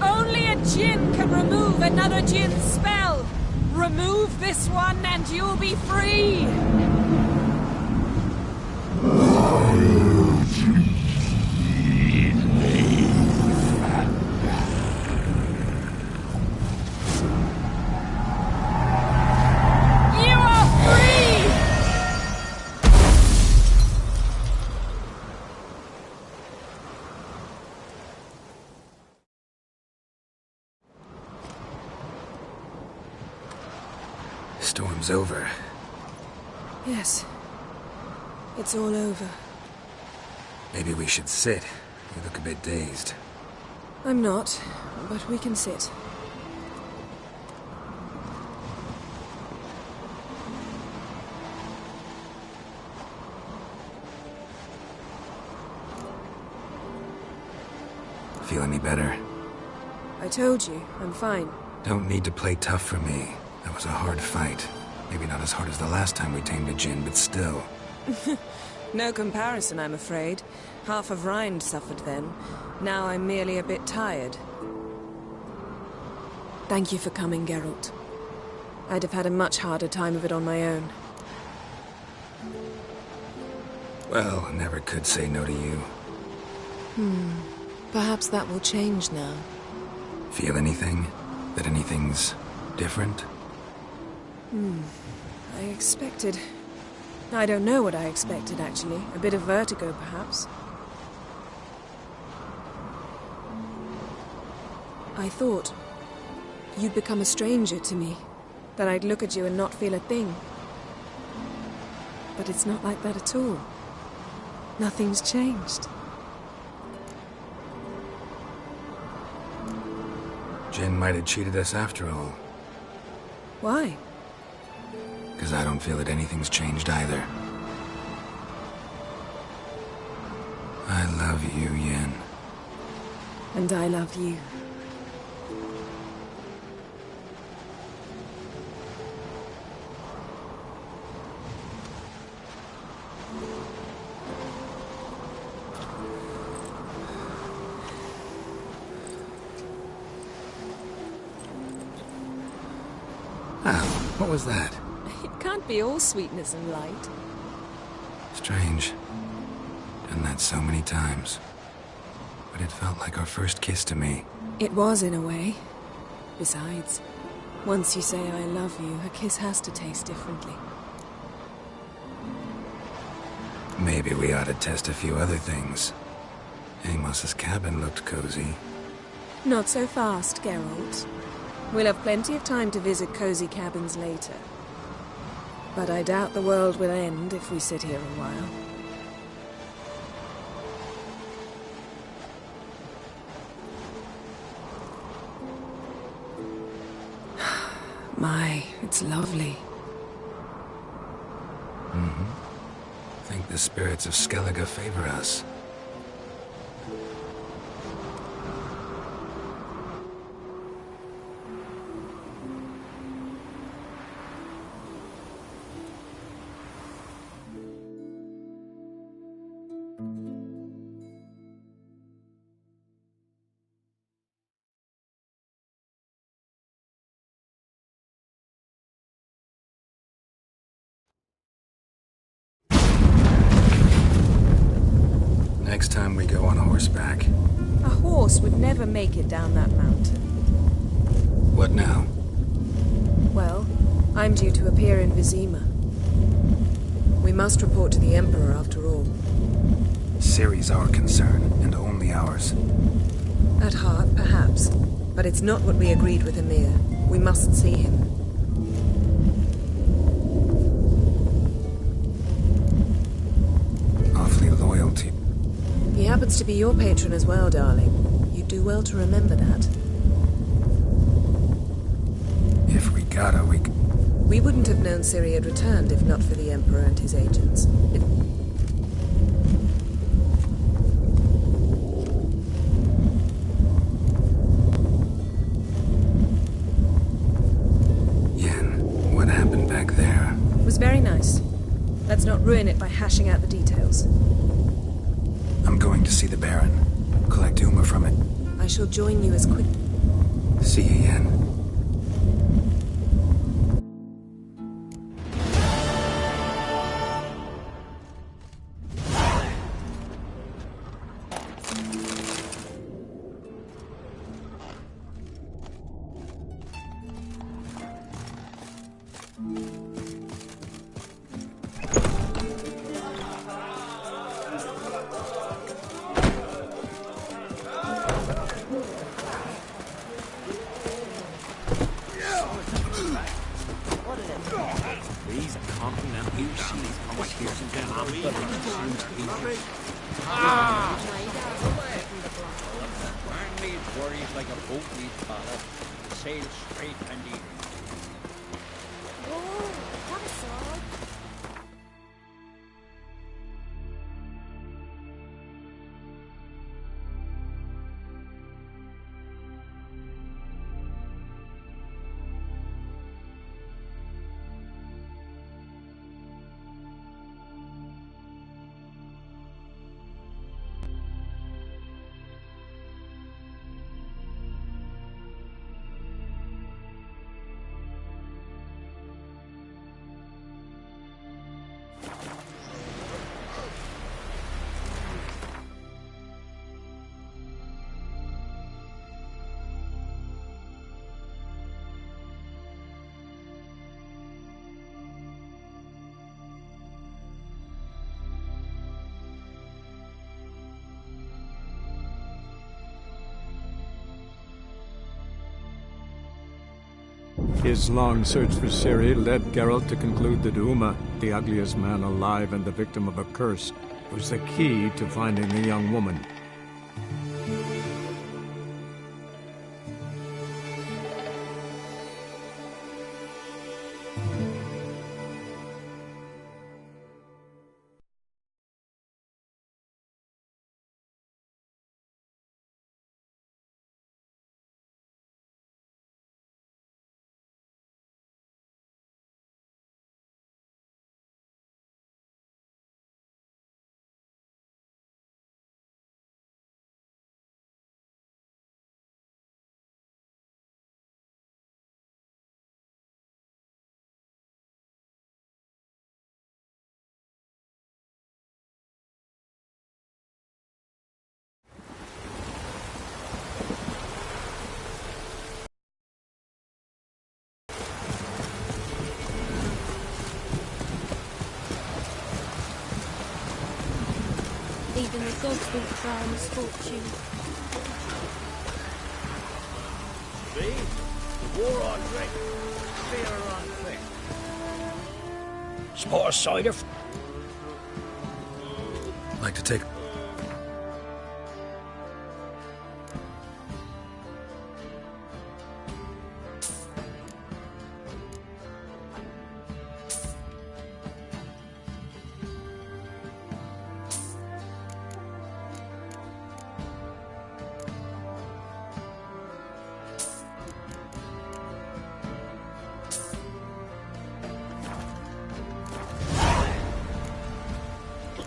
Only a djinn can remove another djinn's spell. Remove this one and you'll be free. Storm's over. Yes. It's all over. Maybe we should sit. You look a bit dazed. I'm not, but we can sit. Feel any better? I told you, I'm fine. Don't need to play tough for me. That was a hard fight. Maybe not as hard as the last time we tamed a djinn, but still. No comparison, I'm afraid. Half of Rind suffered then. Now I'm merely a bit tired. Thank you for coming, Geralt. I'd have had a much harder time of it on my own. Well, I never could say no to you. Perhaps that will change now. Feel anything? That anything's different? I expected... I don't know what I expected, actually. A bit of vertigo, perhaps. I thought you'd become a stranger to me. That I'd look at you and not feel a thing. But it's not like that at all. Nothing's changed. Jin might have cheated us after all. Why? Because I don't feel that anything's changed either. I love you, Yen. And I love you. What was that? It can't be all sweetness and light. Strange. Done that so many times. But it felt like our first kiss to me. It was, in a way. Besides, once you say I love you, a kiss has to taste differently. Maybe we ought to test a few other things. Amos's cabin looked cozy. Not so fast, Geralt. We'll have plenty of time to visit cozy cabins later. But I doubt the world will end if we sit here a while. My, it's lovely. I think the spirits of Skellige favor us. Next time we go on horseback. A horse would never make it down that mountain. What now? Well, I'm due to appear in Vizima. We must report to the Emperor after all. Ciri's our concern, and only ours. At heart, perhaps. But it's not what we agreed with Emir. We must see him. Awfully loyal to... He happens to be your patron as well, darling. You do well to remember that. If we gotta, We wouldn't have known Ciri had returned if not for the Emperor and his agents. Yen, what happened back there? It was very nice. Let's not ruin it by hashing out the details. I'm going to see the Baron. Collect Uma from it. I shall join you as quick. See you, Yen. His long search for Ciri led Geralt to conclude that Uma, the ugliest man alive and the victim of a curse, was the key to finding the young woman. Even the dogs don't cry misfortune. See? War on drink, fear on quick. Spot a cider. Like to take...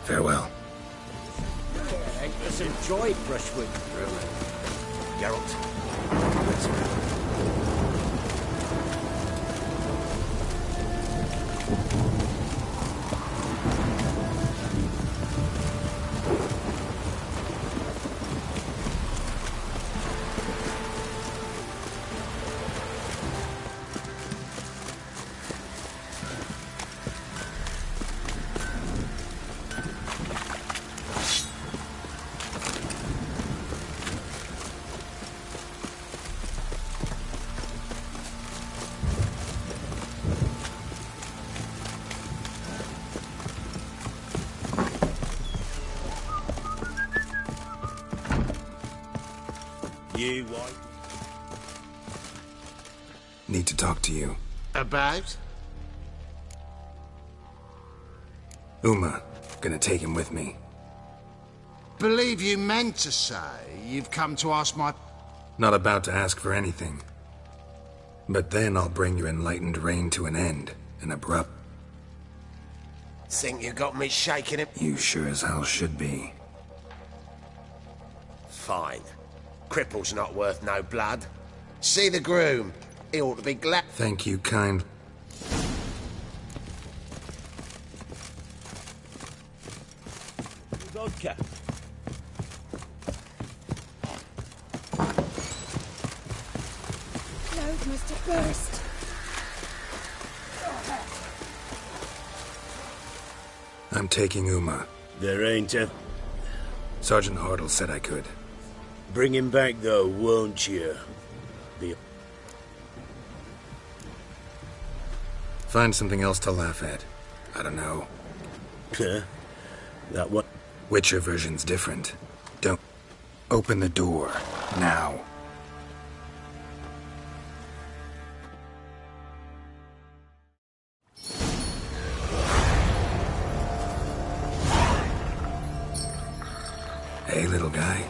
Farewell. Let's enjoy brushwood drilling. Geralt. Let's go. You what? Need to talk to you. About? Uma. Gonna take him with me. Believe you meant to say you've come to ask my... Not about to ask for anything. But then I'll bring your enlightened reign to an end. An abrupt... Think you got me shaking it? You sure as hell should be. Fine. Cripple's not worth no blood. See the groom. He ought to be glad. Thank you, kind... Vodka. Load must have burst. I'm taking Uma. There ain't a... Sergeant Hartle said I could. Bring him back, though, won't you? Find something else to laugh at. I don't know. Huh? That one? Witcher version's different. Don't... Open the door. Now. Hey, little guy.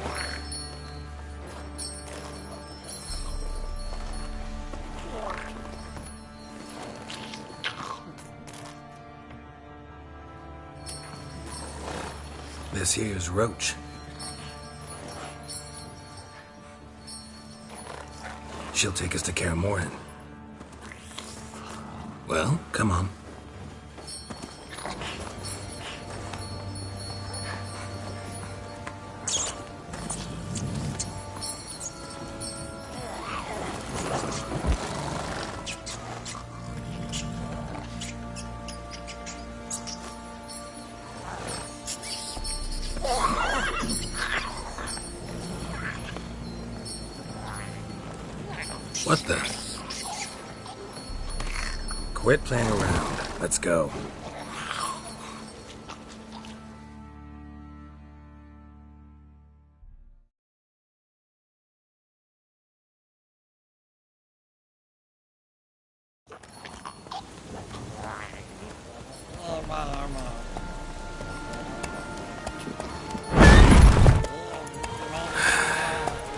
This here's Roach. She'll take us to Kaer Morhen. Well, come on. What the? Quit playing around. Let's go.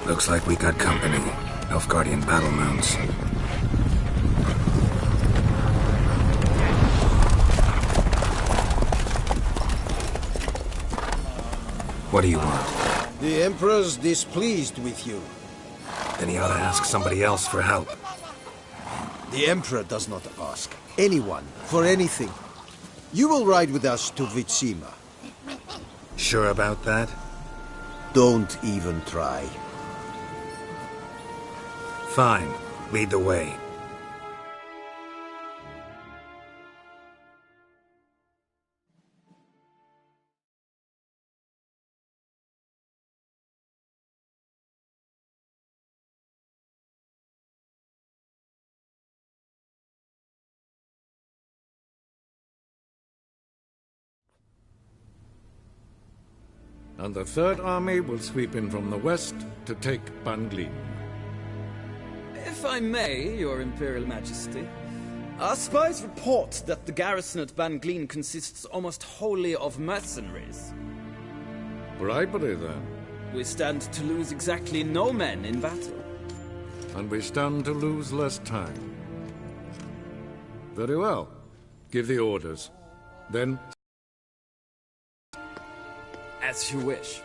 Looks like we got company. Nilfgaardian battle mounts. What do you want? The Emperor's displeased with you. Then he ought to ask somebody else for help. The Emperor does not ask anyone for anything. You will ride with us to Wicho3. Sure about that? Don't even try. Fine. Lead the way. and the Third Army will sweep in from the west to take Banglin. If I may, Your Imperial Majesty, our spies report that the garrison at Banglin consists almost wholly of mercenaries. Bribery, then? We stand to lose exactly no men in battle. And we stand to lose less time. Very well. Give the orders. Then... As you wish.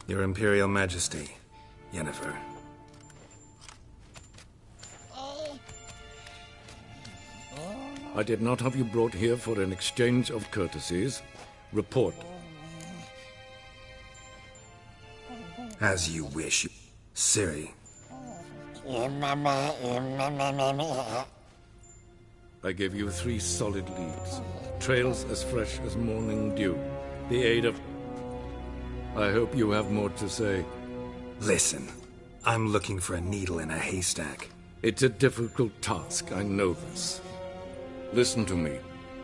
Your Imperial Majesty, Yennefer. I did not have you brought here for an exchange of courtesies. Report. As you wish, Ciri. I gave you 3 solid leads. Trails as fresh as morning dew. The aid of... I hope you have more to say. Listen, I'm looking for a needle in a haystack. It's a difficult task, I know this. Listen to me.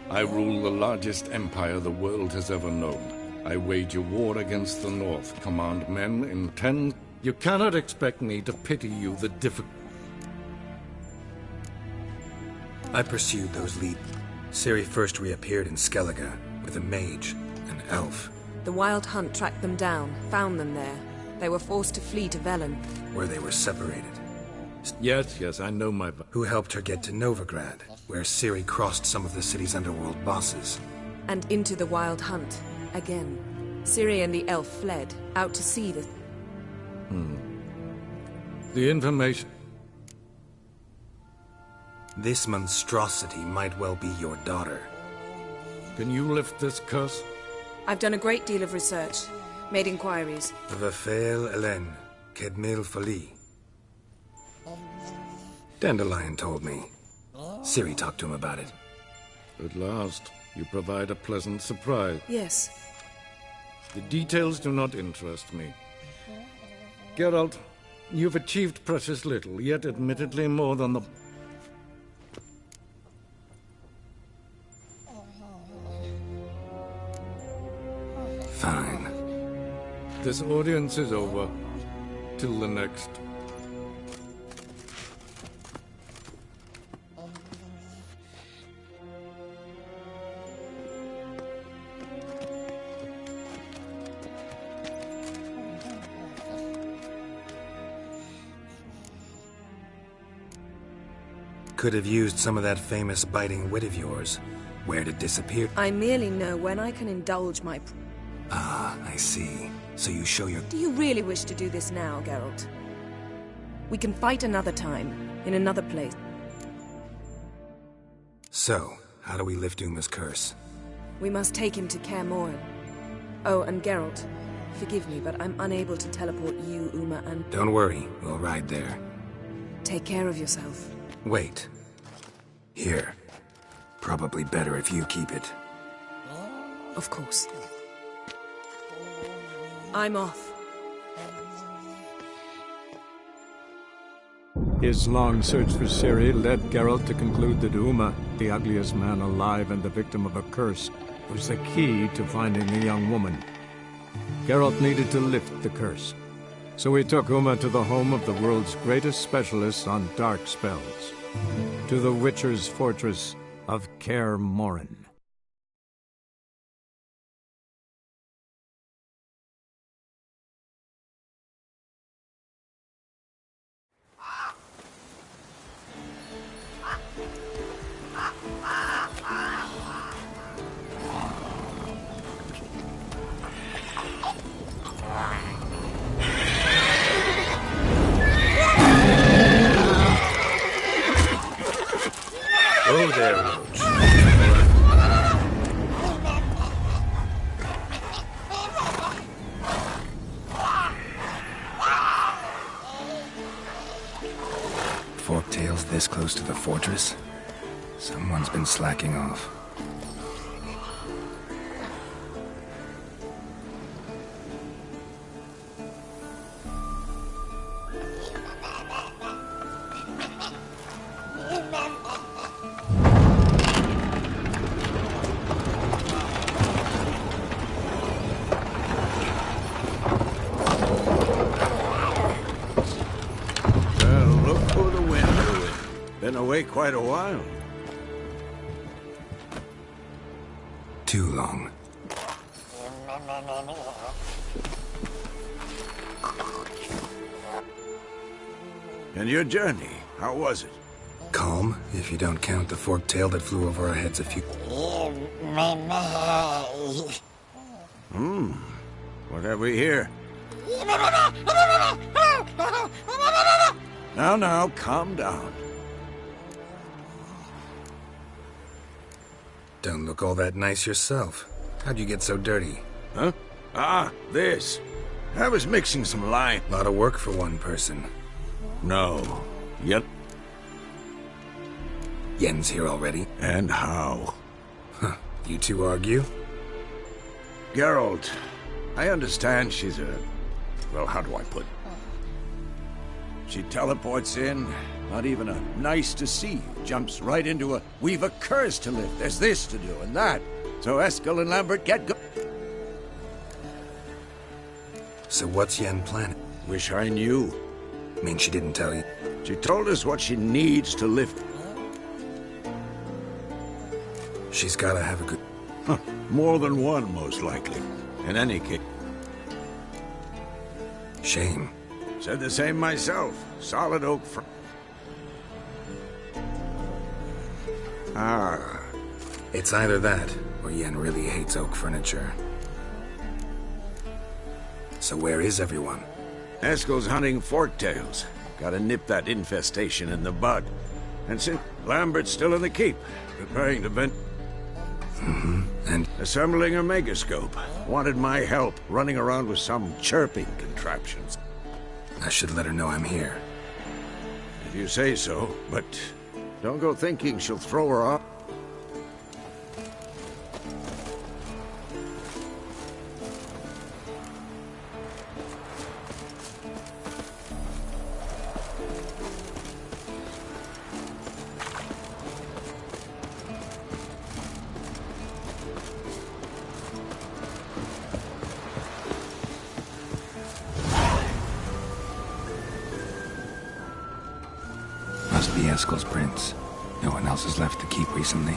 I rule the largest empire the world has ever known. I wage a war against the North, command men in 10... You cannot expect me to pity you the difficult... I pursued those leads. Ciri first reappeared in Skellige with a mage, an elf. The Wild Hunt tracked them down, found them there. They were forced to flee to Velen. Where they were separated. Yes, I know my... Who helped her get to Novigrad, where Ciri crossed some of the city's underworld bosses. And into the Wild Hunt, again. Ciri and the elf fled, out to sea the... The information... This monstrosity might well be your daughter. Can you lift this curse? I've done a great deal of research, made inquiries. Vafel Elen, Kedmil Fali. Dandelion told me. Ciri talked to him about it. At last, you provide a pleasant surprise. Yes. The details do not interest me. Geralt, you've achieved precious little, yet admittedly more than the... Fine. This audience is over. Till the next. Could have used some of that famous biting wit of yours. Where'd it disappear? I merely know when I can indulge my... Ah, I see. So you show your... Do you really wish to do this now, Geralt? We can fight another time, in another place. So, how do we lift Uma's curse? We must take him to Kaer Morhen. Oh, and Geralt, forgive me, but I'm unable to teleport you, Uma, and... Don't worry, we'll ride there. Take care of yourself. Wait. Here. Probably better if you keep it. Of course. I'm off. His long search for Ciri led Geralt to conclude that Uma, the ugliest man alive and the victim of a curse, was the key to finding the young woman. Geralt needed to lift the curse, so he took Uma to the home of the world's greatest specialists on dark spells, to the Witcher's fortress of Kaer Morhen. Oh, there, Roach. Forktails this close to the fortress? Someone's been slacking off. away quite a while. Too long. And your journey, how was it? Calm, if you don't count the forked tail that flew over our heads a few... What have we here? Now, calm down. Don't look all that nice yourself. How'd you get so dirty? Huh? Ah, this. I was mixing some lime. Lot of work for one person. No. Yet. Yen's here already? And how? Huh. You two argue? Geralt, I understand she's a... Well, how do I put it? She teleports in, not even a nice to see you, jumps right into a... We've a curse to lift, there's this to do and that. So Eskel and Lambert get go... So what's Yen planning? Wish I knew. Mean she didn't tell you? She told us what she needs to lift. She's gotta have a good... Huh. More than one, most likely. In any case... Shame. Said the same myself. Solid oak Ah. It's either that, or Yen really hates oak furniture. So where is everyone? Eskel's hunting forktails. Gotta nip that infestation in the bud. And since Lambert's still in the keep, preparing to vent... And? Assembling a megascope. Wanted my help, running around with some chirping contraptions. I should let her know I'm here. If you say so, but don't go thinking she'll throw her off. Must be Eskel's prince. No one else has left the keep recently.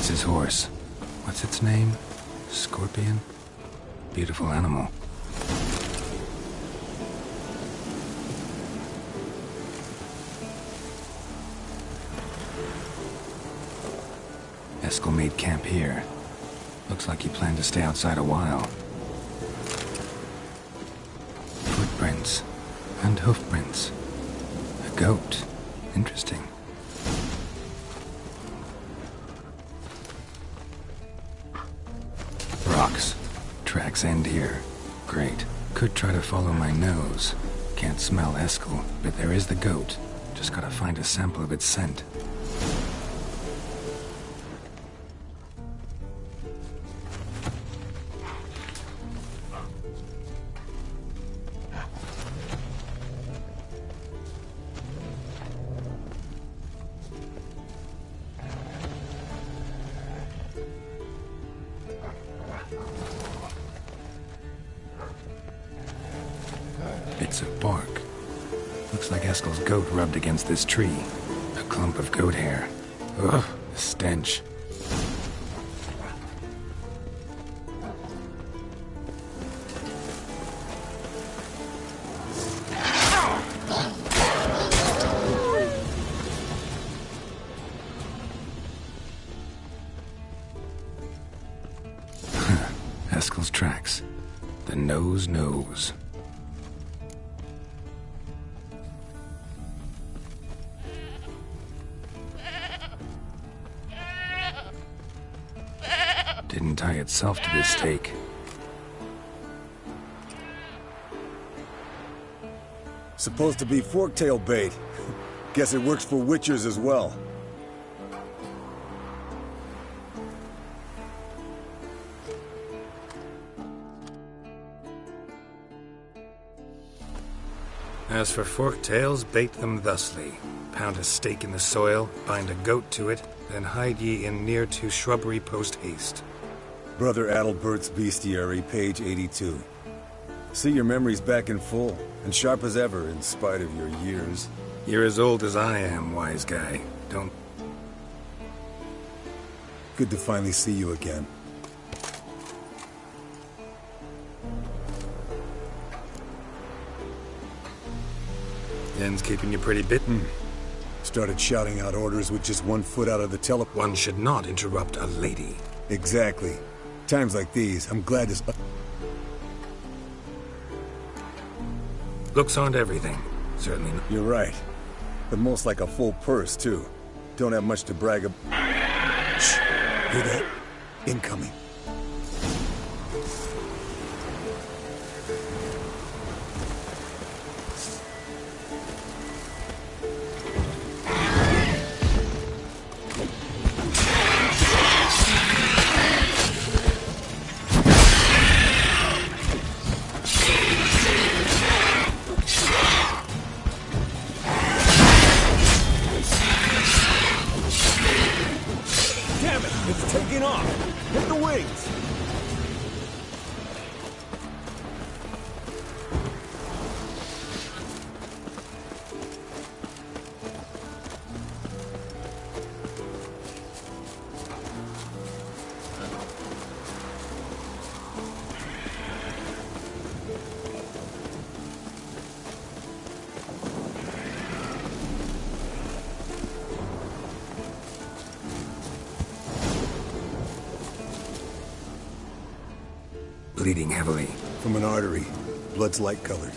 That's his horse. What's its name? Scorpion? Beautiful animal. Eskel made camp here. Looks like he planned to stay outside a while. Footprints. And hoofprints. A goat. Interesting. Rocks. Tracks end here. Great. Could try to follow my nose. Can't smell Eskel, but there is the goat. Just gotta find a sample of its scent. Bits of bark. Looks like Eskel's goat rubbed against this tree. A clump of goat hair. Ugh, the stench. Eskel's tracks. The nose knows. Didn't tie itself to this stake. Supposed to be forktail bait. Guess it works for witchers as well. As for forktails, bait them thusly. Pound a stake in the soil, bind a goat to it, then hide ye in near to shrubbery post haste. Brother Adalbert's Bestiary, page 82. See your memories back in full, and sharp as ever in spite of your years. You're as old as I am, wise guy. Don't... Good to finally see you again. Yen's keeping you pretty bitten. Started shouting out orders with just 1 foot out of the One should not interrupt a lady. Exactly. Times like these, I'm glad to... Looks aren't everything. Certainly not. You're right. But most like a full purse, too. Don't have much to brag about. Shh! Hear that? Incoming. It's taking off! Hit the wings! Bleeding heavily. From an artery. Blood's light-colored.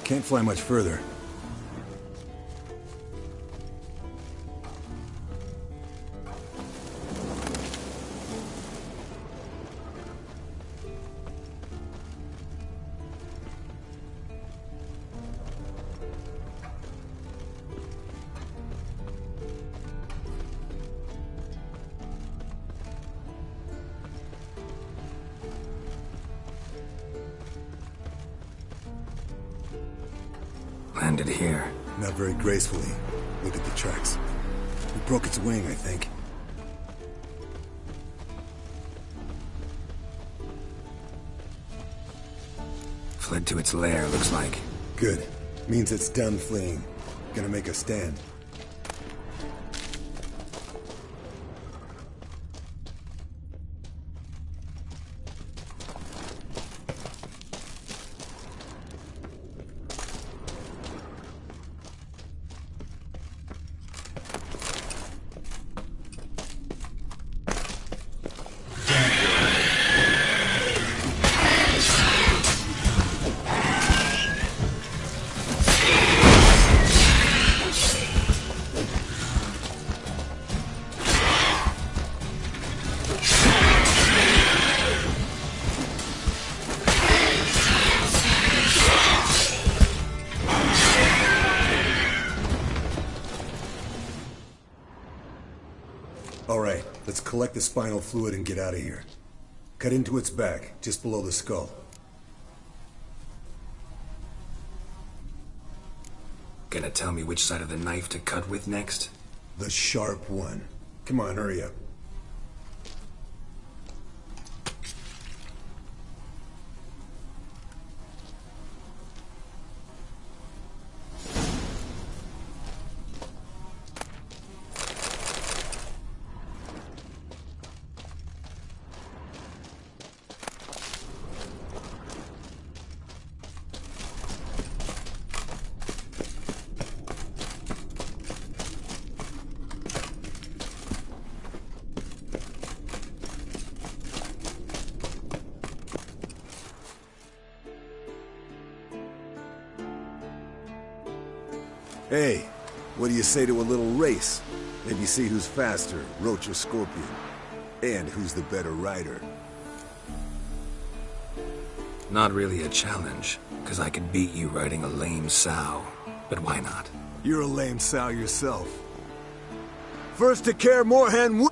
Can't fly much further. Landed here. Not very gracefully. Look at the tracks. It broke its wing, I think. Fled to its lair, looks like. Good. Means it's done fleeing. Gonna make a stand. Alright, let's collect the spinal fluid and get out of here. Cut into its back, just below the skull. Gonna tell me which side of the knife to cut with next? The sharp one. Come on, hurry up. Hey, what do you say to a little race? Maybe see who's faster, Roach or Scorpion. And who's the better rider. Not really a challenge, because I could beat you riding a lame sow. But why not? You're a lame sow yourself. First to Care Moorhen.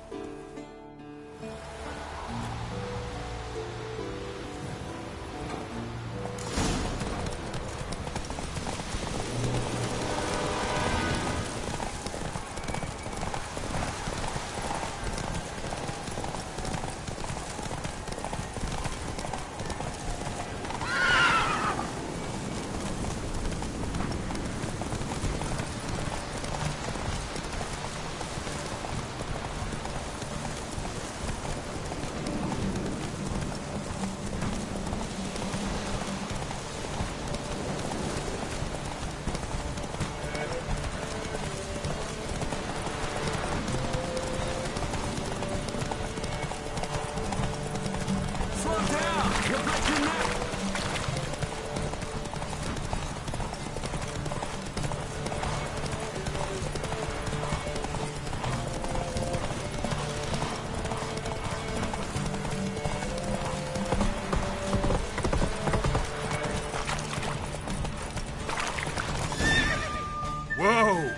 Whoa!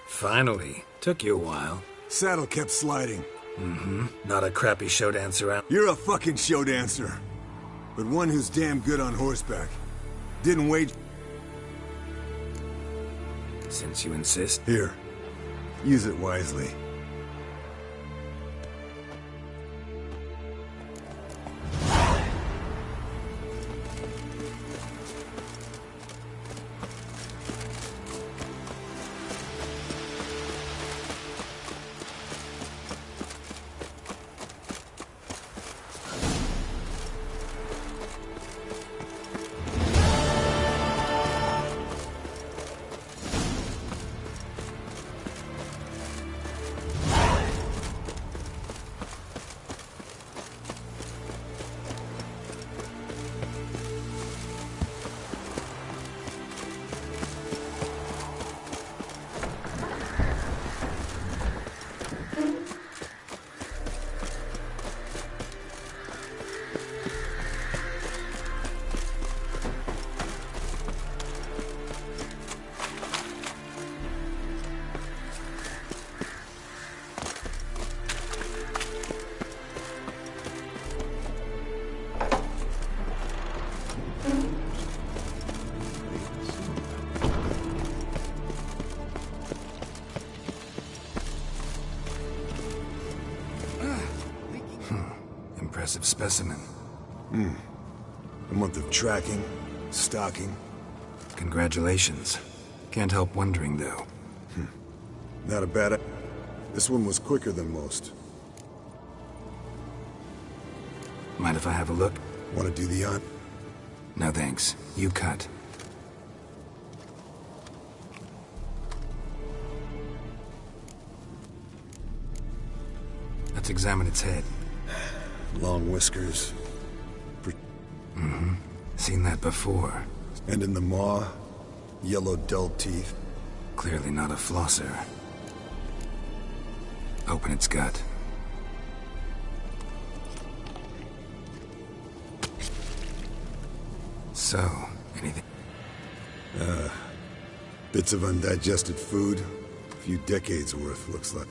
Finally. Took you a while. Saddle kept sliding. Mm-hmm. Not a crappy show dancer out. You're a fucking show dancer. But one who's damn good on horseback. Didn't wait. Since you insist. Here. Use it wisely. Impressive specimen. A month of tracking, stalking. Congratulations. Can't help wondering, though. Not a bad... This one was quicker than most. Mind if I have a look? Want to do the hunt? No thanks. You cut. Let's examine its head. Long whiskers. Mm-hmm. Seen that before. And in the maw, yellow dull teeth. Clearly not a flosser. Open its gut. So, anything? Bits of undigested food. A few decades worth, looks like.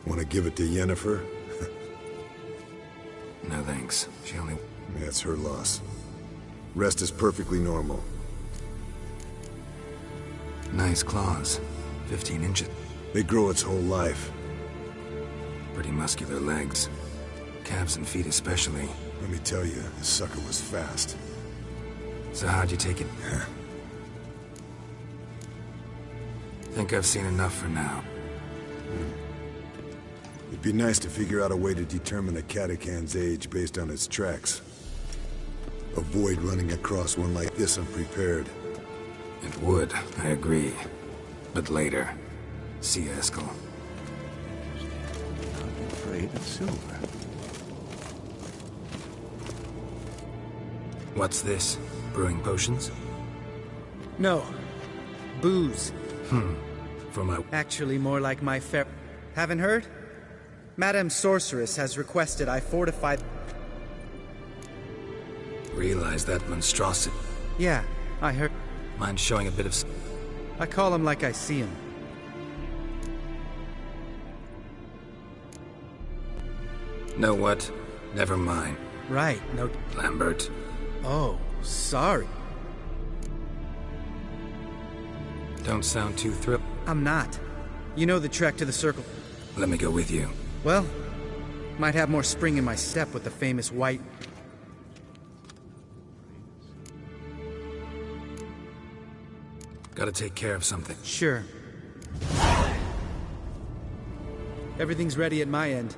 Want to give it to Yennefer? No thanks. She only... That's her loss. Rest is perfectly normal. Nice claws. 15 inches. They grow its whole life. Pretty muscular legs. Calves and feet especially. Let me tell you, this sucker was fast. So how'd you take it? Think I've seen enough for now. It'd be nice to figure out a way to determine a Catacan's age based on its tracks. Avoid running across one like this unprepared. It would, I agree. But later. See you, Eskel. I'm afraid of silver. What's this? Brewing potions? No. Booze. For my... Actually, more like my fair... Haven't heard? Madame Sorceress has requested I fortify... Realize that monstrosity. Yeah, I heard. Mind showing a bit of... I call him like I see him. Know what? Never mind. Right, no... Lambert. Oh, sorry. Don't sound too thrilled. I'm not. You know the trek to the circle. Let me go with you. Well, might have more spring in my step with the famous white... Gotta take care of something. Sure. Everything's ready at my end.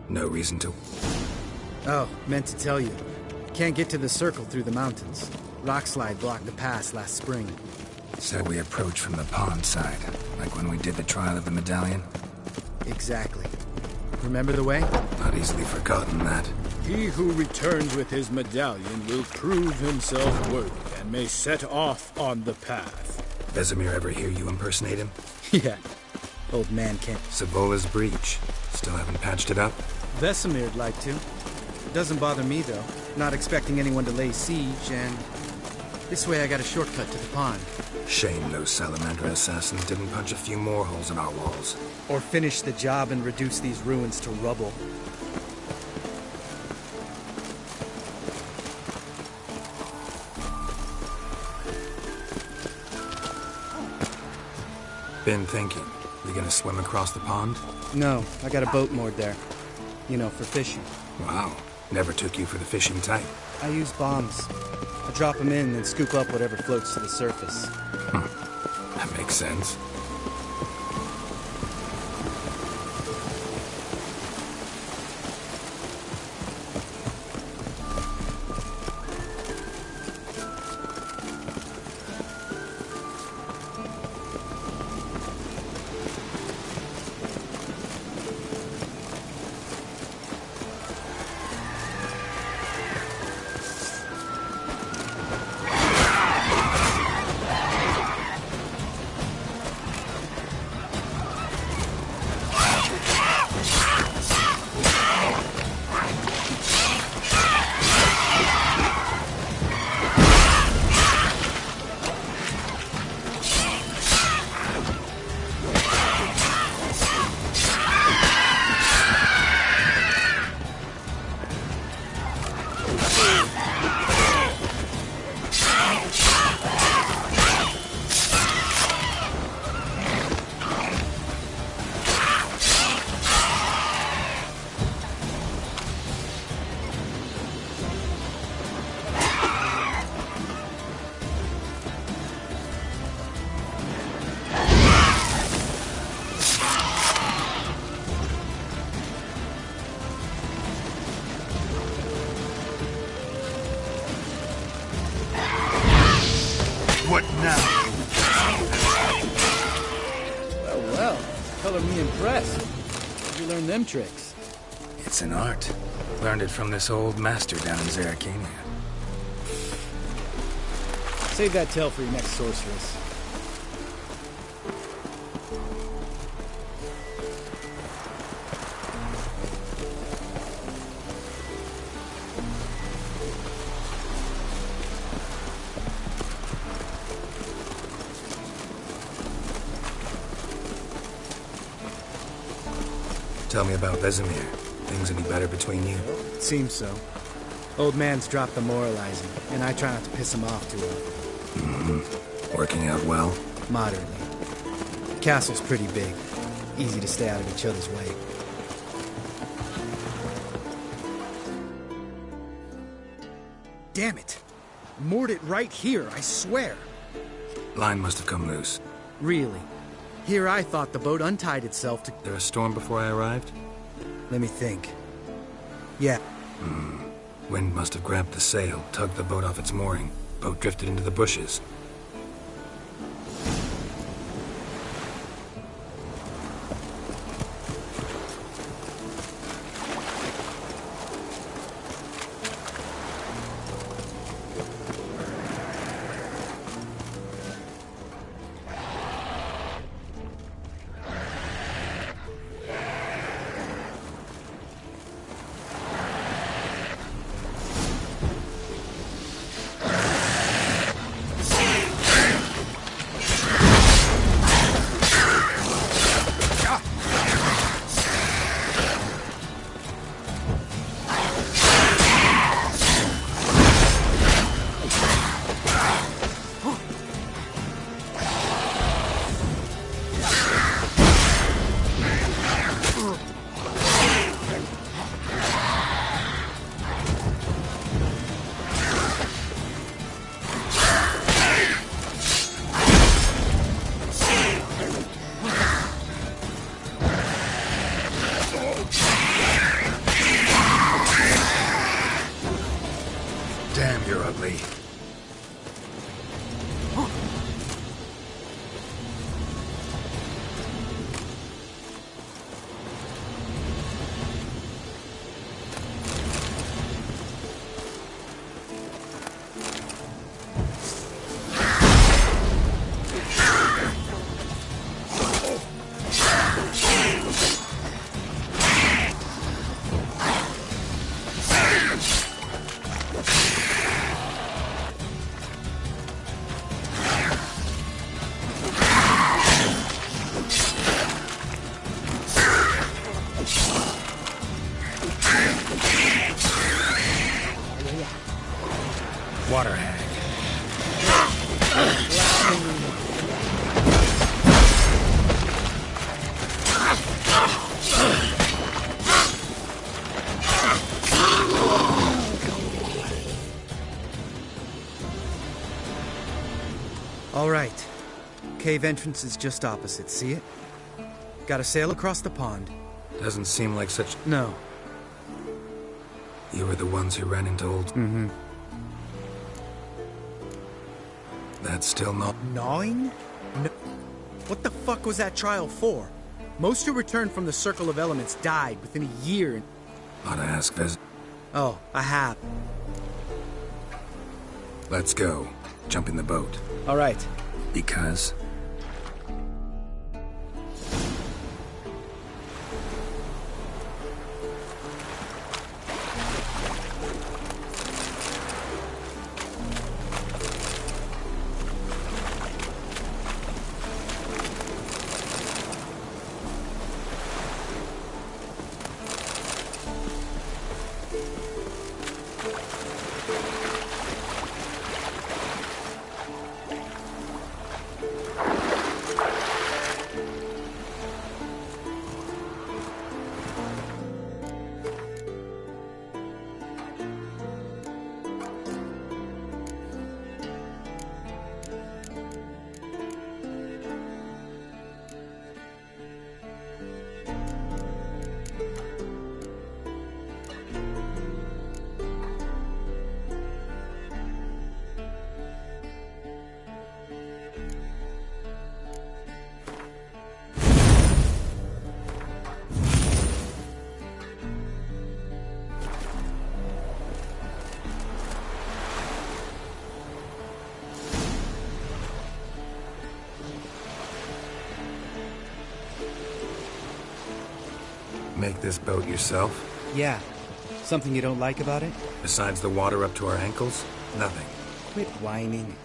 No reason to... Oh, meant to tell you. Can't get to the circle through the mountains. Rockslide blocked the pass last spring. Said we approach from the pond side, like when we did the trial of the medallion? Exactly. Remember the way? Not easily forgotten that. He who returns with his medallion will prove himself worthy and may set off on the path. Vesemir ever hear you impersonate him? Yeah. Old man can't. Sabola's breach. Still haven't patched it up? Vesemir'd like to. Doesn't bother me, though. Not expecting anyone to lay siege, and... This way I got a shortcut to the pond. Shame those Salamander assassins didn't punch a few more holes in our walls. Or finish the job and reduce these ruins to rubble. Been thinking. We gonna swim across the pond? No, I got a boat moored there. You know, for fishing. Wow. Never took you for the fishing type. I use bombs. I drop them in and scoop up whatever floats to the surface. That makes sense. What now? Well, color me impressed. Where'd you learn them tricks? It's an art. Learned it from this old master down in Zerrikania. Save that tale for your next sorceress. Tell me about Vesemir. Things any better between you? Seems so. Old man's dropped the moralizing, and I try not to piss him off too often. Working out well? Moderately. Castle's pretty big. Easy to stay out of each other's way. Damn it! Moored it right here, I swear! Line must have come loose. Really? Here I thought the boat untied itself to... There a storm before I arrived? Let me think. Yeah. Wind must have grabbed the sail, tugged the boat off its mooring. Boat drifted into the bushes. Damn, you're ugly. Water hag. All right. Cave entrance is just opposite, see it? Gotta sail across the pond. Doesn't seem like such... No. You were the ones who ran into old... Mm-hmm. That's still not... Gnawing? No. What the fuck was that trial for? Most who returned from the Circle of Elements died within a year. Oughta ask Vez... Oh, I have. Let's go. Jump in the boat. All right. Because... Make this boat yourself? Yeah. Something you don't like about it? Besides the water up to our ankles? Nothing. Quit whining.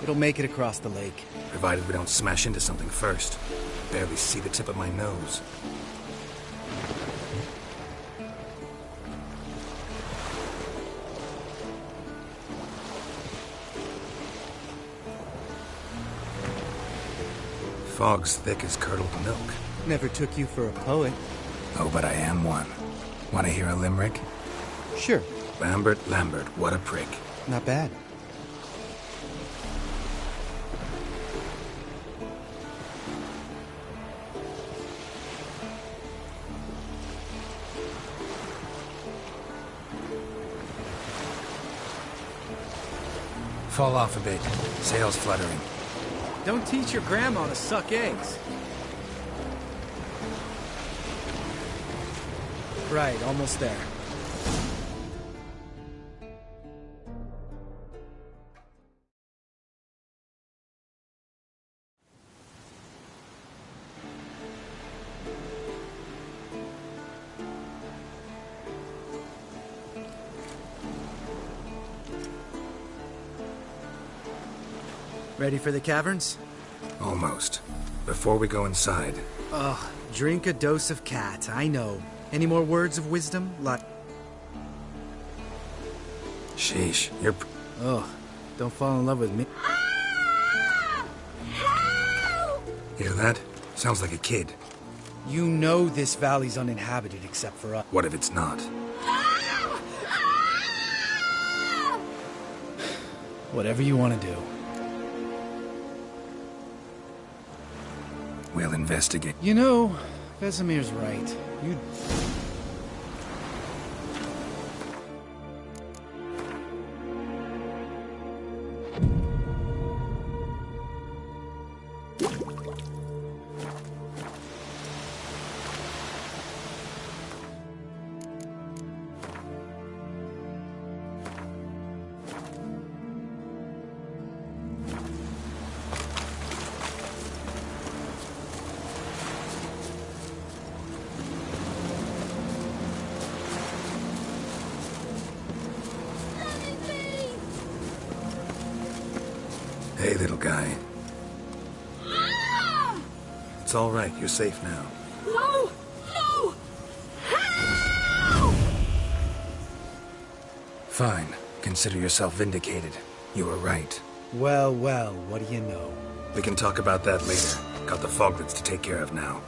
It'll make it across the lake. Provided we don't smash into something first. Barely see the tip of my nose. fog's thick as curdled milk. Never took you for a poet. Oh, but I am one. Want to hear a limerick? Sure. Lambert, what a prick. Not bad. Fall off a bit. Sails fluttering. Don't teach your grandma to suck eggs. Right, almost there. Ready for the caverns? Almost. Before we go inside... Ugh, drink a dose of cat, I know. Any more words of wisdom? Like... Sheesh, you're... Ugh, don't fall in love with me. Hear that? Sounds like a kid. You know this valley's uninhabited except for us. What if it's not? Whatever you want to do. We'll investigate. You know, Vesemir's right. You... Hey, little guy. It's all right. You're safe now. No! No! Help! Fine. Consider yourself vindicated. You were right. Well, well, what do you know? We can talk about that later. Got the foglets to take care of now.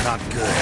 Not good.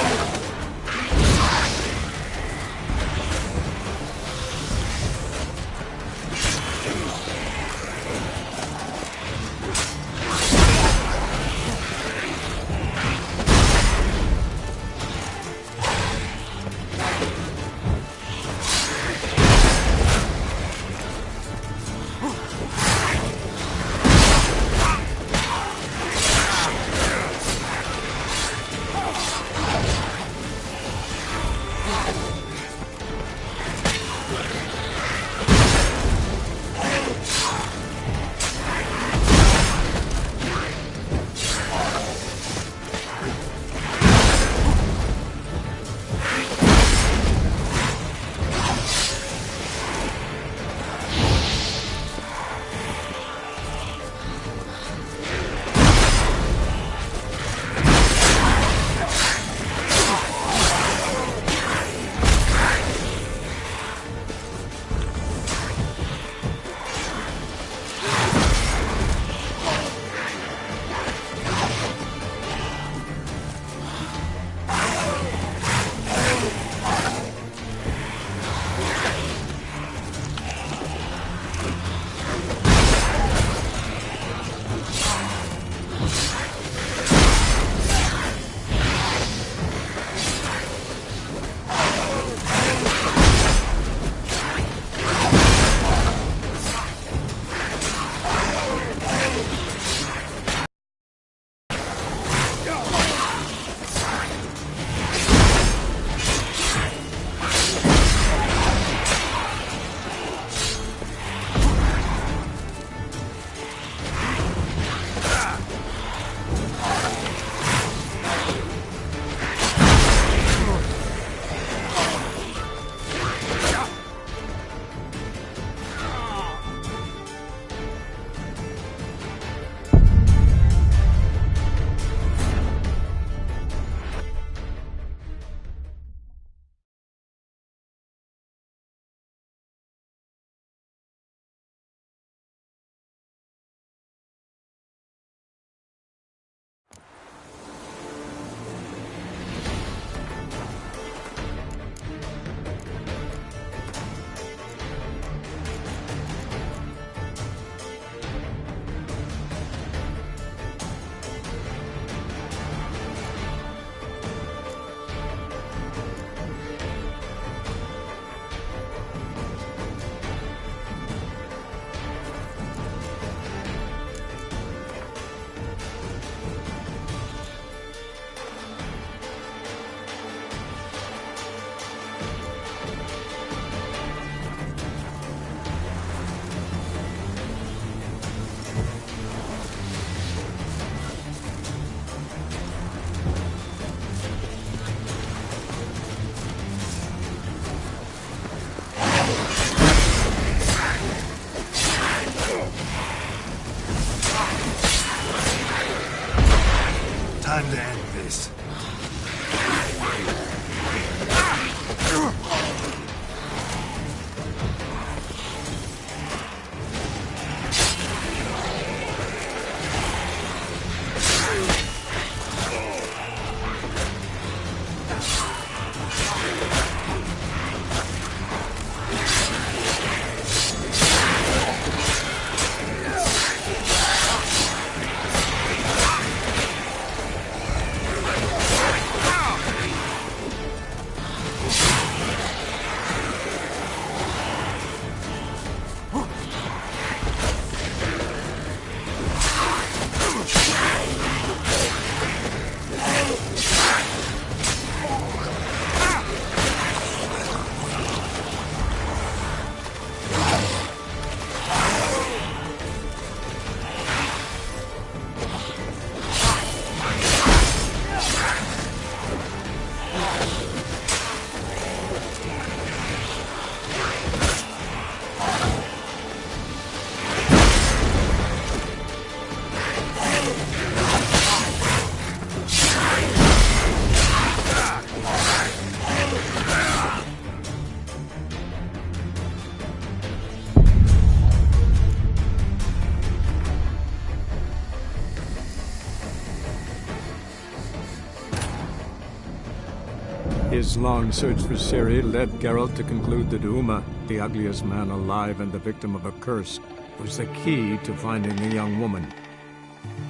His long search for Ciri led Geralt to conclude that Uma, the ugliest man alive and the victim of a curse, was the key to finding the young woman.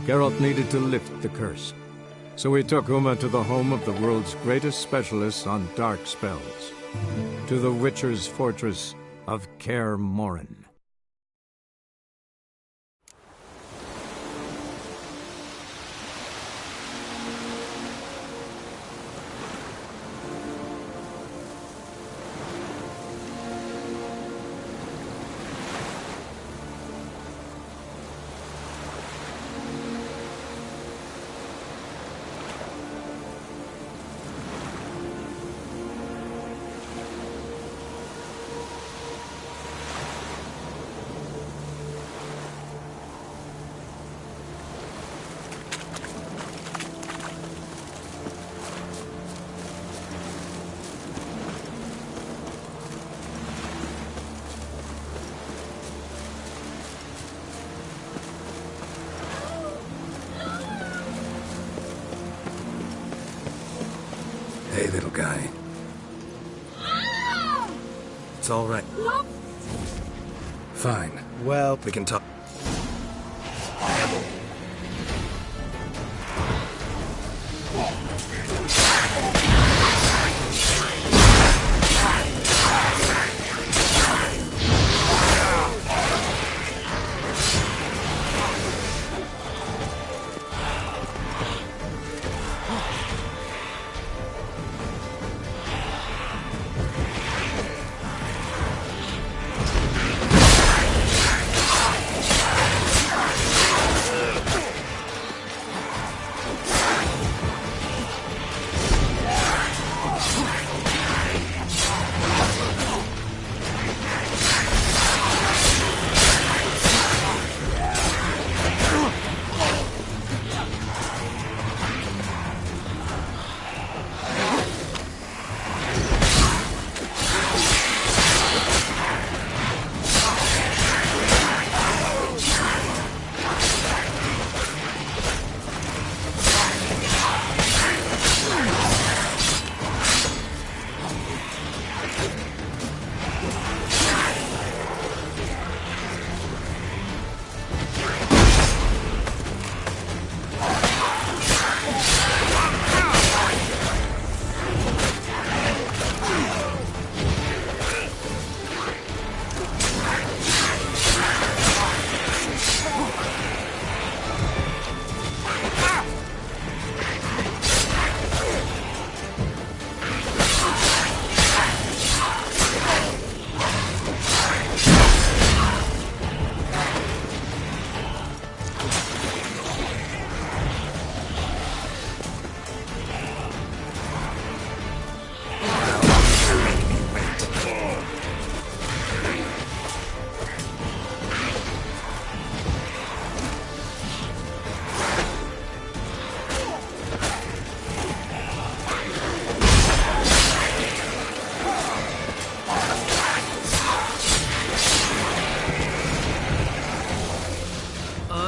Geralt needed to lift the curse, so he took Uma to the home of the world's greatest specialist on dark spells, to the Witcher's fortress of Kaer Morhen. Hey, little guy. It's all right. Fine. Well, we can talk.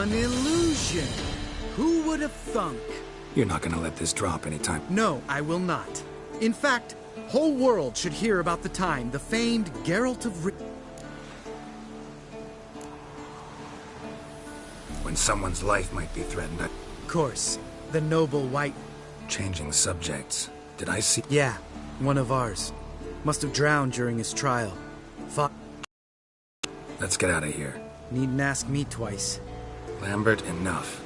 An illusion! Who would have thunk? You're not gonna let this drop anytime. No, I will not. In fact, whole world should hear about the time the famed Geralt of When someone's life might be threatened, Of course, the noble white... Changing subjects. Did I see... Yeah, one of ours. Must have drowned during his trial. Let's get out of here. Needn't ask me twice. Lambert, enough.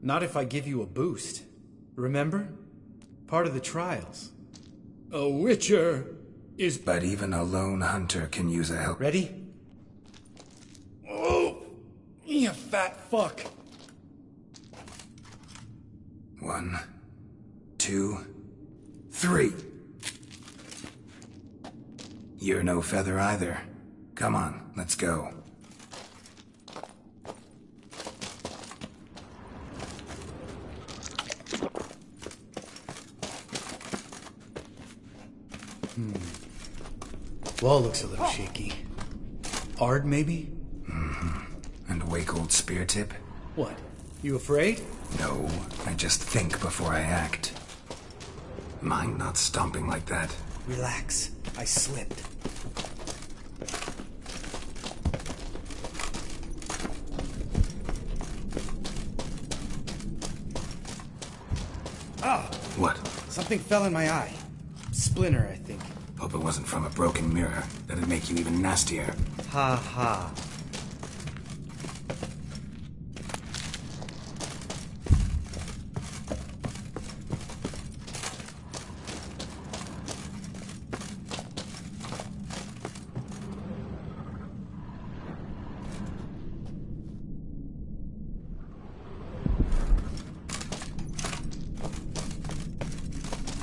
Not if I give you a boost. Remember? Part of the trials. A witcher is... But even a lone hunter can use a help. Ready? Oh! You fat fuck! 1, 2, 3. You're no feather either. Come on, let's go. Wall looks a little shaky. Ard, maybe? And a wake-old spear tip? What? You afraid? No, I just think before I act. Mind not stomping like that. Relax. I slipped. Ah! What? Something fell in my eye. Splinter, I think. Hope it wasn't from a broken mirror. That'd make you even nastier. Ha ha.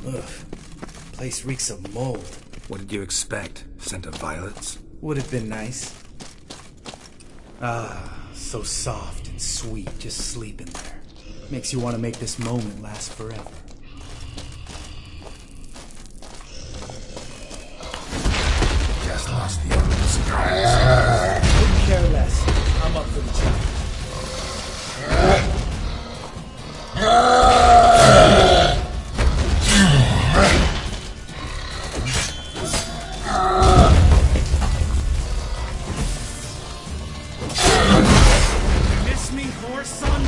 Ugh. Place reeks of mold. What did you expect? Scent of violets? Would have been nice. Ah, so soft and sweet, just sleeping there. Makes you want to make this moment last forever. Just lost the element of surprise. Couldn't care less. I'm up for the job. Miss me, horse son?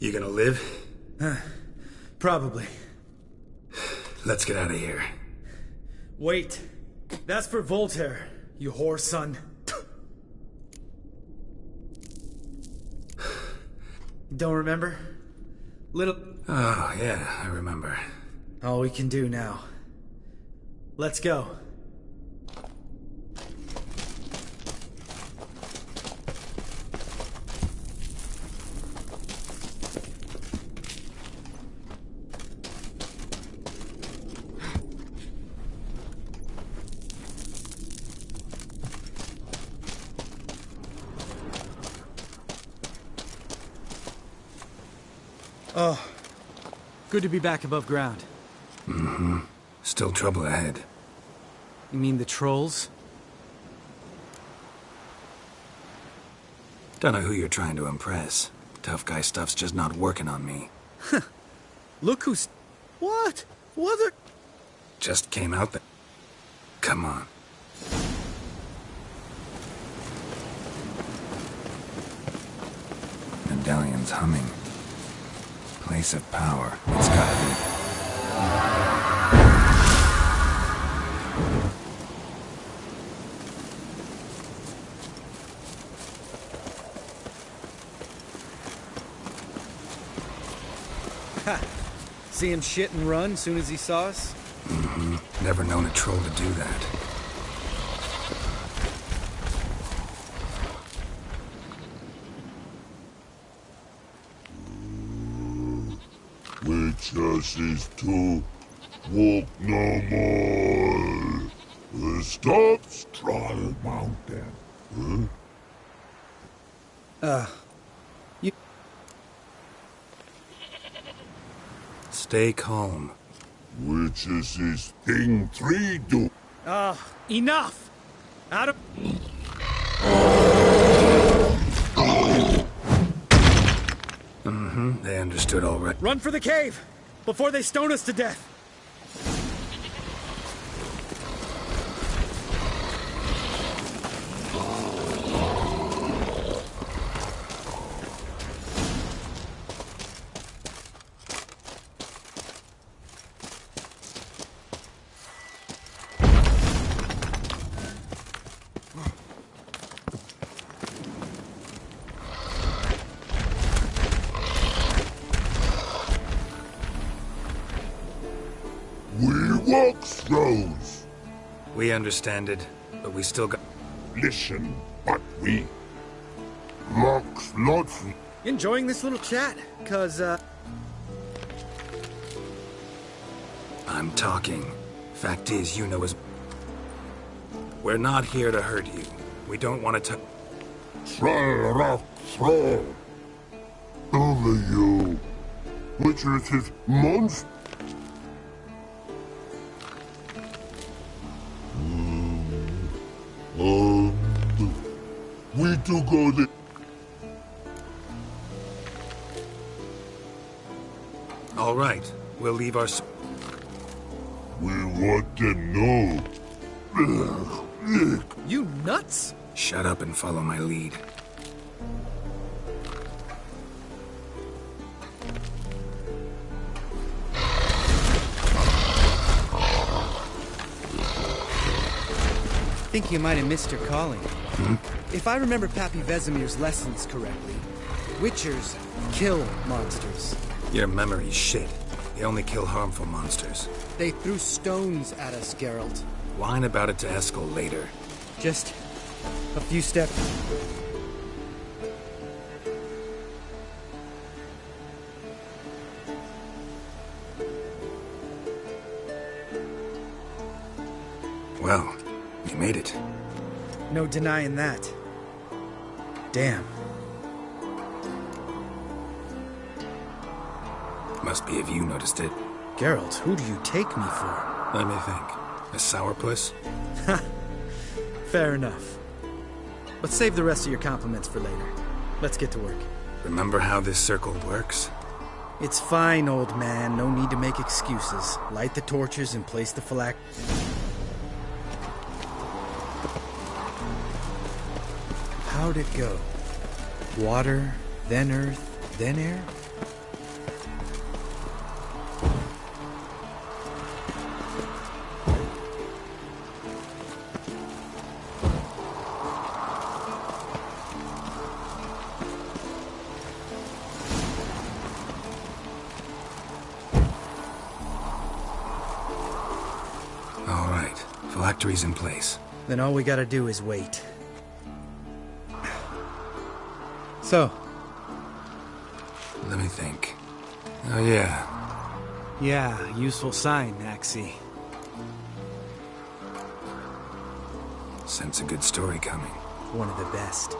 You gonna live? Probably. Let's get out of here. Wait. That's for Voltaire, you whore son. Don't remember? Little... Oh, yeah, I remember. All we can do now. Let's go. Oh, good to be back above ground. Mm-hmm. Still trouble ahead. You mean the trolls? Don't know who you're trying to impress. Tough guy stuff's just not working on me. Look who's... What? What the... Just came out that... Come on. Medallion's humming. Place of power. It's gotta be. Ha! See him shit and run as soon as he saw us? Mm-hmm. Never known a troll to do that. Wicho3 walk no more. Stop Strahl Mountain. You... Stay calm. Wicho3 thing 3 do. Enough! Out of... They understood all right. Run for the cave! Before they stone us to death! Rose. We understand it, but we still got... Listen, but we... Rocks not... Enjoying this little chat? 'Cause, I'm talking. Fact is, you know as... We're not here to hurt you. We don't want to... Throw, rock, throw. Over you. Which is his monster? We do go there. All right, we'll leave our... We want them know. You nuts? Shut up and follow my lead. I think you might have missed your calling. If I remember Pappy Vesemir's lessons correctly, Witchers kill monsters. Your memory's shit. They only kill harmful monsters. They threw stones at us, Geralt. Whine about it to Eskel later. Just a few steps. Well, you made it. No denying that. Damn. Must be if you noticed it. Geralt, who do you take me for? Let me think. A sourpuss? Fair enough. But save the rest of your compliments for later. Let's get to work. Remember how this circle works? It's fine, old man. No need to make excuses. Light the torches and place the phalanx. How'd it go? Water, then earth, then air? All right, phylactery's in place. Then all we gotta do is wait. So? Let me think. Oh, yeah. Yeah, useful sign, Axie. Sense a good story coming. One of the best.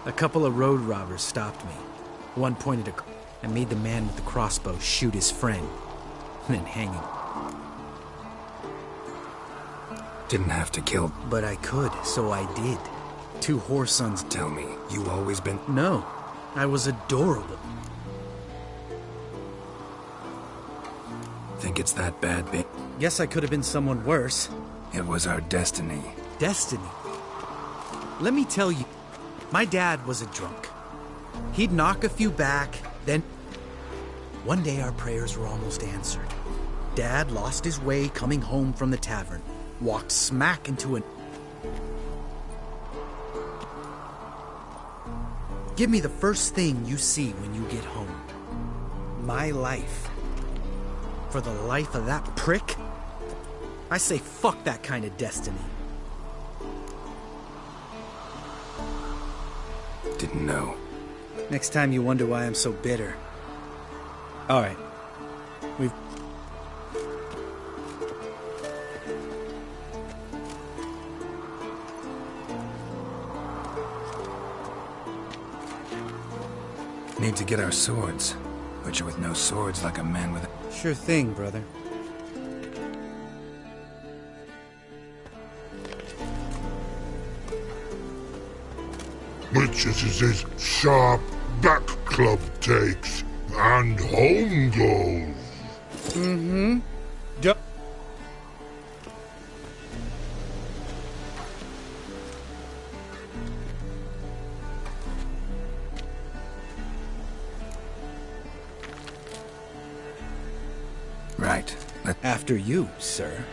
A couple of road robbers stopped me. One pointed a... and made the man with the crossbow shoot his friend. And then hang him. Didn't have to kill... But I could, so I did. 2 whore sons. Tell me, you always been... No, I was adorable. Think it's that bad, babe? Guess I could have been someone worse. It was our destiny. Destiny? Let me tell you, my dad was a drunk. He'd knock a few back, then... One day our prayers were almost answered. Dad lost his way coming home from the tavern. Walked smack into an... Give me the first thing you see when you get home. My life. For the life of that prick? I say fuck that kind of destiny. Didn't know. Next time you wonder why I'm so bitter. Alright, Need to get our swords. Butcher with no swords like a man with a... Sure thing, brother. Which is his sharp back club takes, and home goes. Mm-hmm. Right. After you, sir.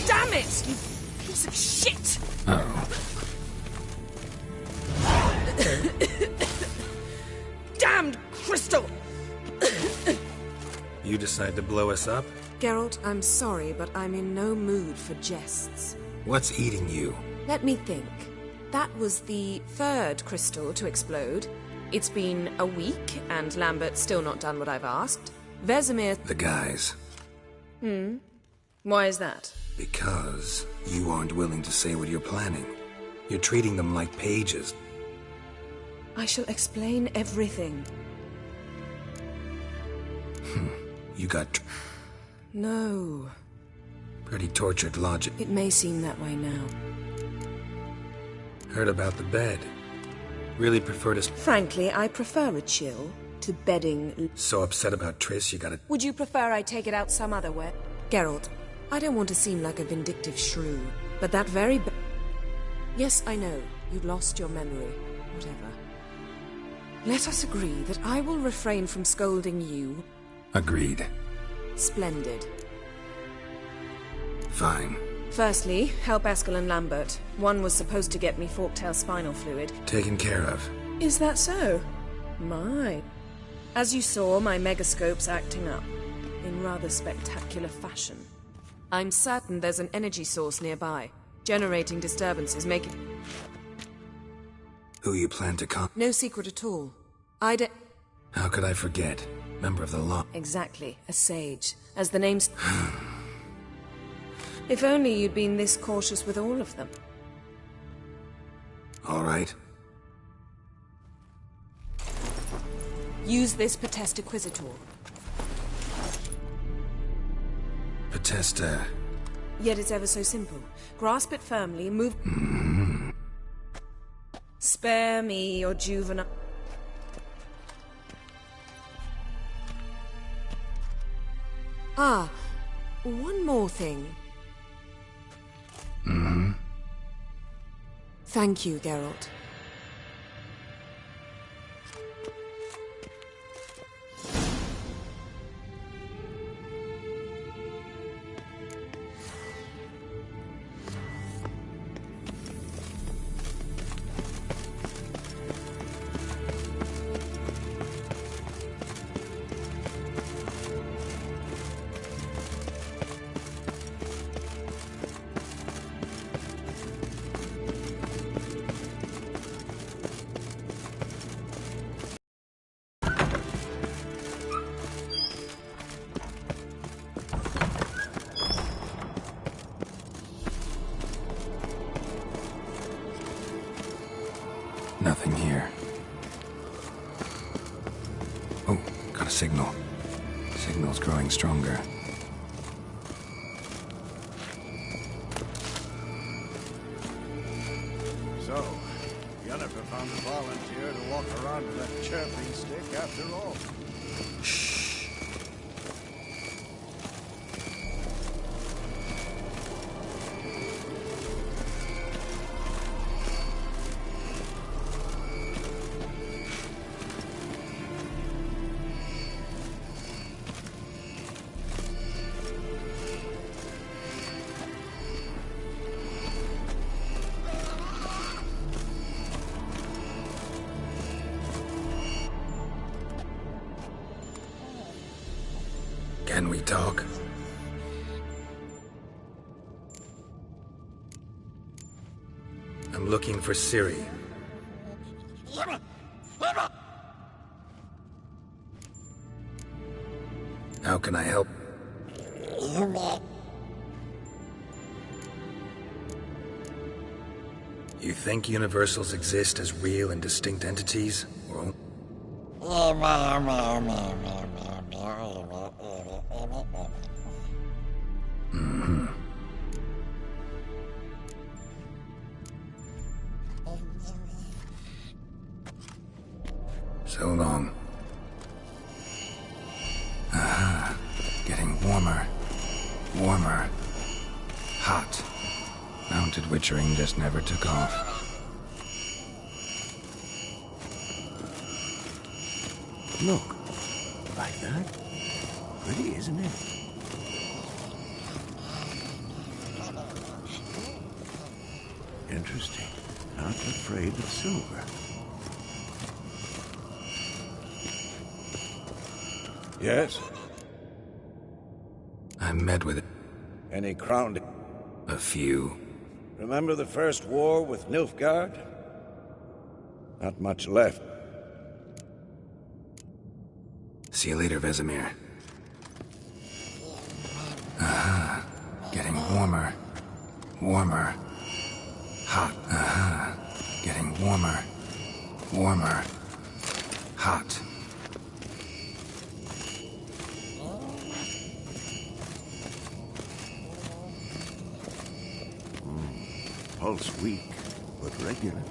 Damn it, you piece of shit! Oh. Damned crystal! You decide to blow us up? Geralt, I'm sorry, but I'm in no mood for jests. What's eating you? Let me think. That was the third crystal to explode. It's been a week, and Lambert's still not done what I've asked. Vesemir... The guys. Why is that? Because you aren't willing to say what you're planning. You're treating them like pages. I shall explain everything. You got No. pretty tortured logic. It may seem that way now. Heard about the bed. Really prefer to... Frankly, I prefer a chill to bedding... So upset about Triss, you gotta... Would you prefer I take it out some other way? Geralt, I don't want to seem like a vindictive shrew, but that very... Yes, I know. You lost your memory. Whatever. Let us agree that I will refrain from scolding you. Agreed. Splendid. Fine. Firstly, help Eskel and Lambert. One was supposed to get me forktail spinal fluid. Taken care of. Is that so? My. As you saw, my megascope's acting up. In rather spectacular fashion. I'm certain there's an energy source nearby, generating disturbances, making... Who you plan to con- No secret at all. How could I forget? Member of the law. Exactly, a sage, as the name's... If only you'd been this cautious with all of them. All right. Use this Potesta Inquisitor. Potesta. Yet it's ever so simple. Grasp it firmly, move... Spare me your juvenile... Ah, one more thing. Thank you, Geralt. Nothing here. Oh, got a signal. Signal's growing stronger. So, Yennefer found a volunteer to walk around with that chirping stick after all. Shh. Can we talk? I'm looking for Ciri. How can I help? You think universals exist as real and distinct entities? Or... So long. Aha. Getting warmer. Warmer. Hot. Mounted witchering just never took off. Look. Like that? Pretty, isn't it? Interesting. Not afraid of silver. Yes? I met with it. Any crowned? A few. Remember the first war with Nilfgaard? Not much left. See you later, Vesemir. Aha. Getting warmer. Warmer. Hot. Aha. Getting warmer. Warmer. Hot. Pulse weak, but regular.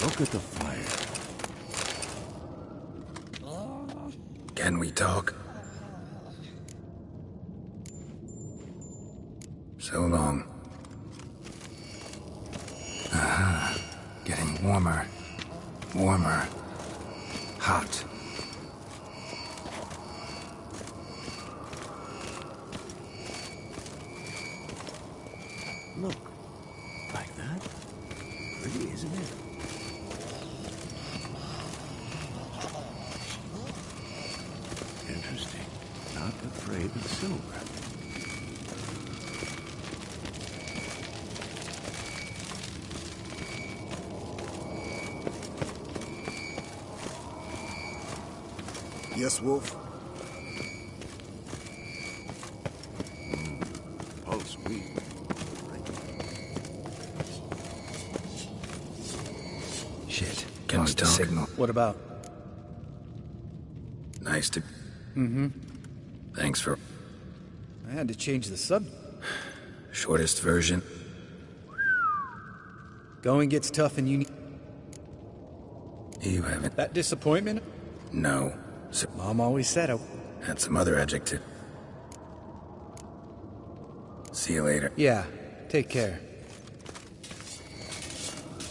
Look at the fire. Can we talk? So long. Aha. Getting warmer. Warmer. Hot. Look. Like that? Pretty, isn't it? Interesting. Not afraid of silver. Yes, Wolf? Pulse weak. Shit. Lost the signal. What about? Nice to... Mm-hmm. Thanks for... I had to change the sub. Shortest version. Going gets tough and you need... You haven't... That disappointment? No. Mom always said I... Had some other adjective. See you later. Yeah, take care.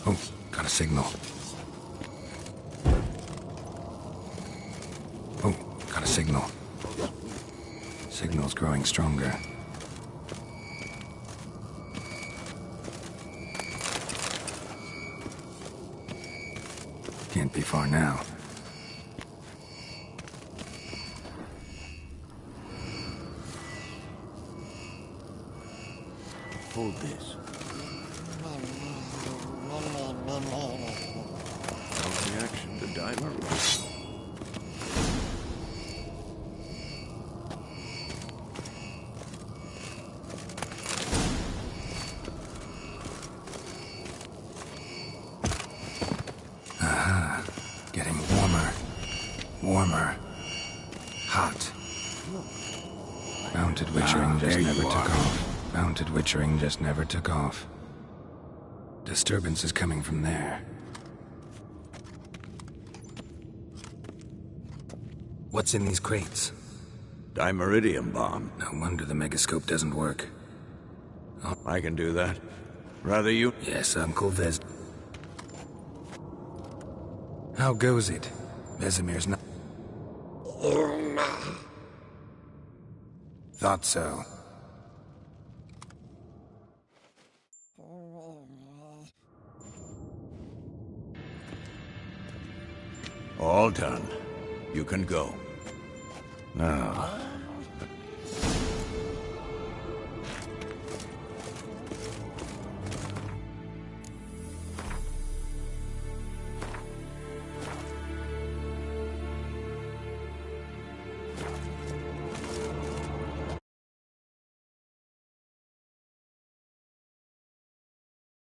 Oh, got a signal. Oh, got a signal. Signal's growing stronger. Can't be far now. Hold this. No reaction to dimer. Aha. Getting warmer. Warmer. Hot. Mounted witchering just never took off. Mounted witchering just never took off. Disturbance is coming from there. What's in these crates? Dimeridium bomb. No wonder the megascope doesn't work. Oh. I can do that. Rather you... Yes, Uncle Vez. How goes it? Vesemir's not... Thought so. All done. You can go. Now,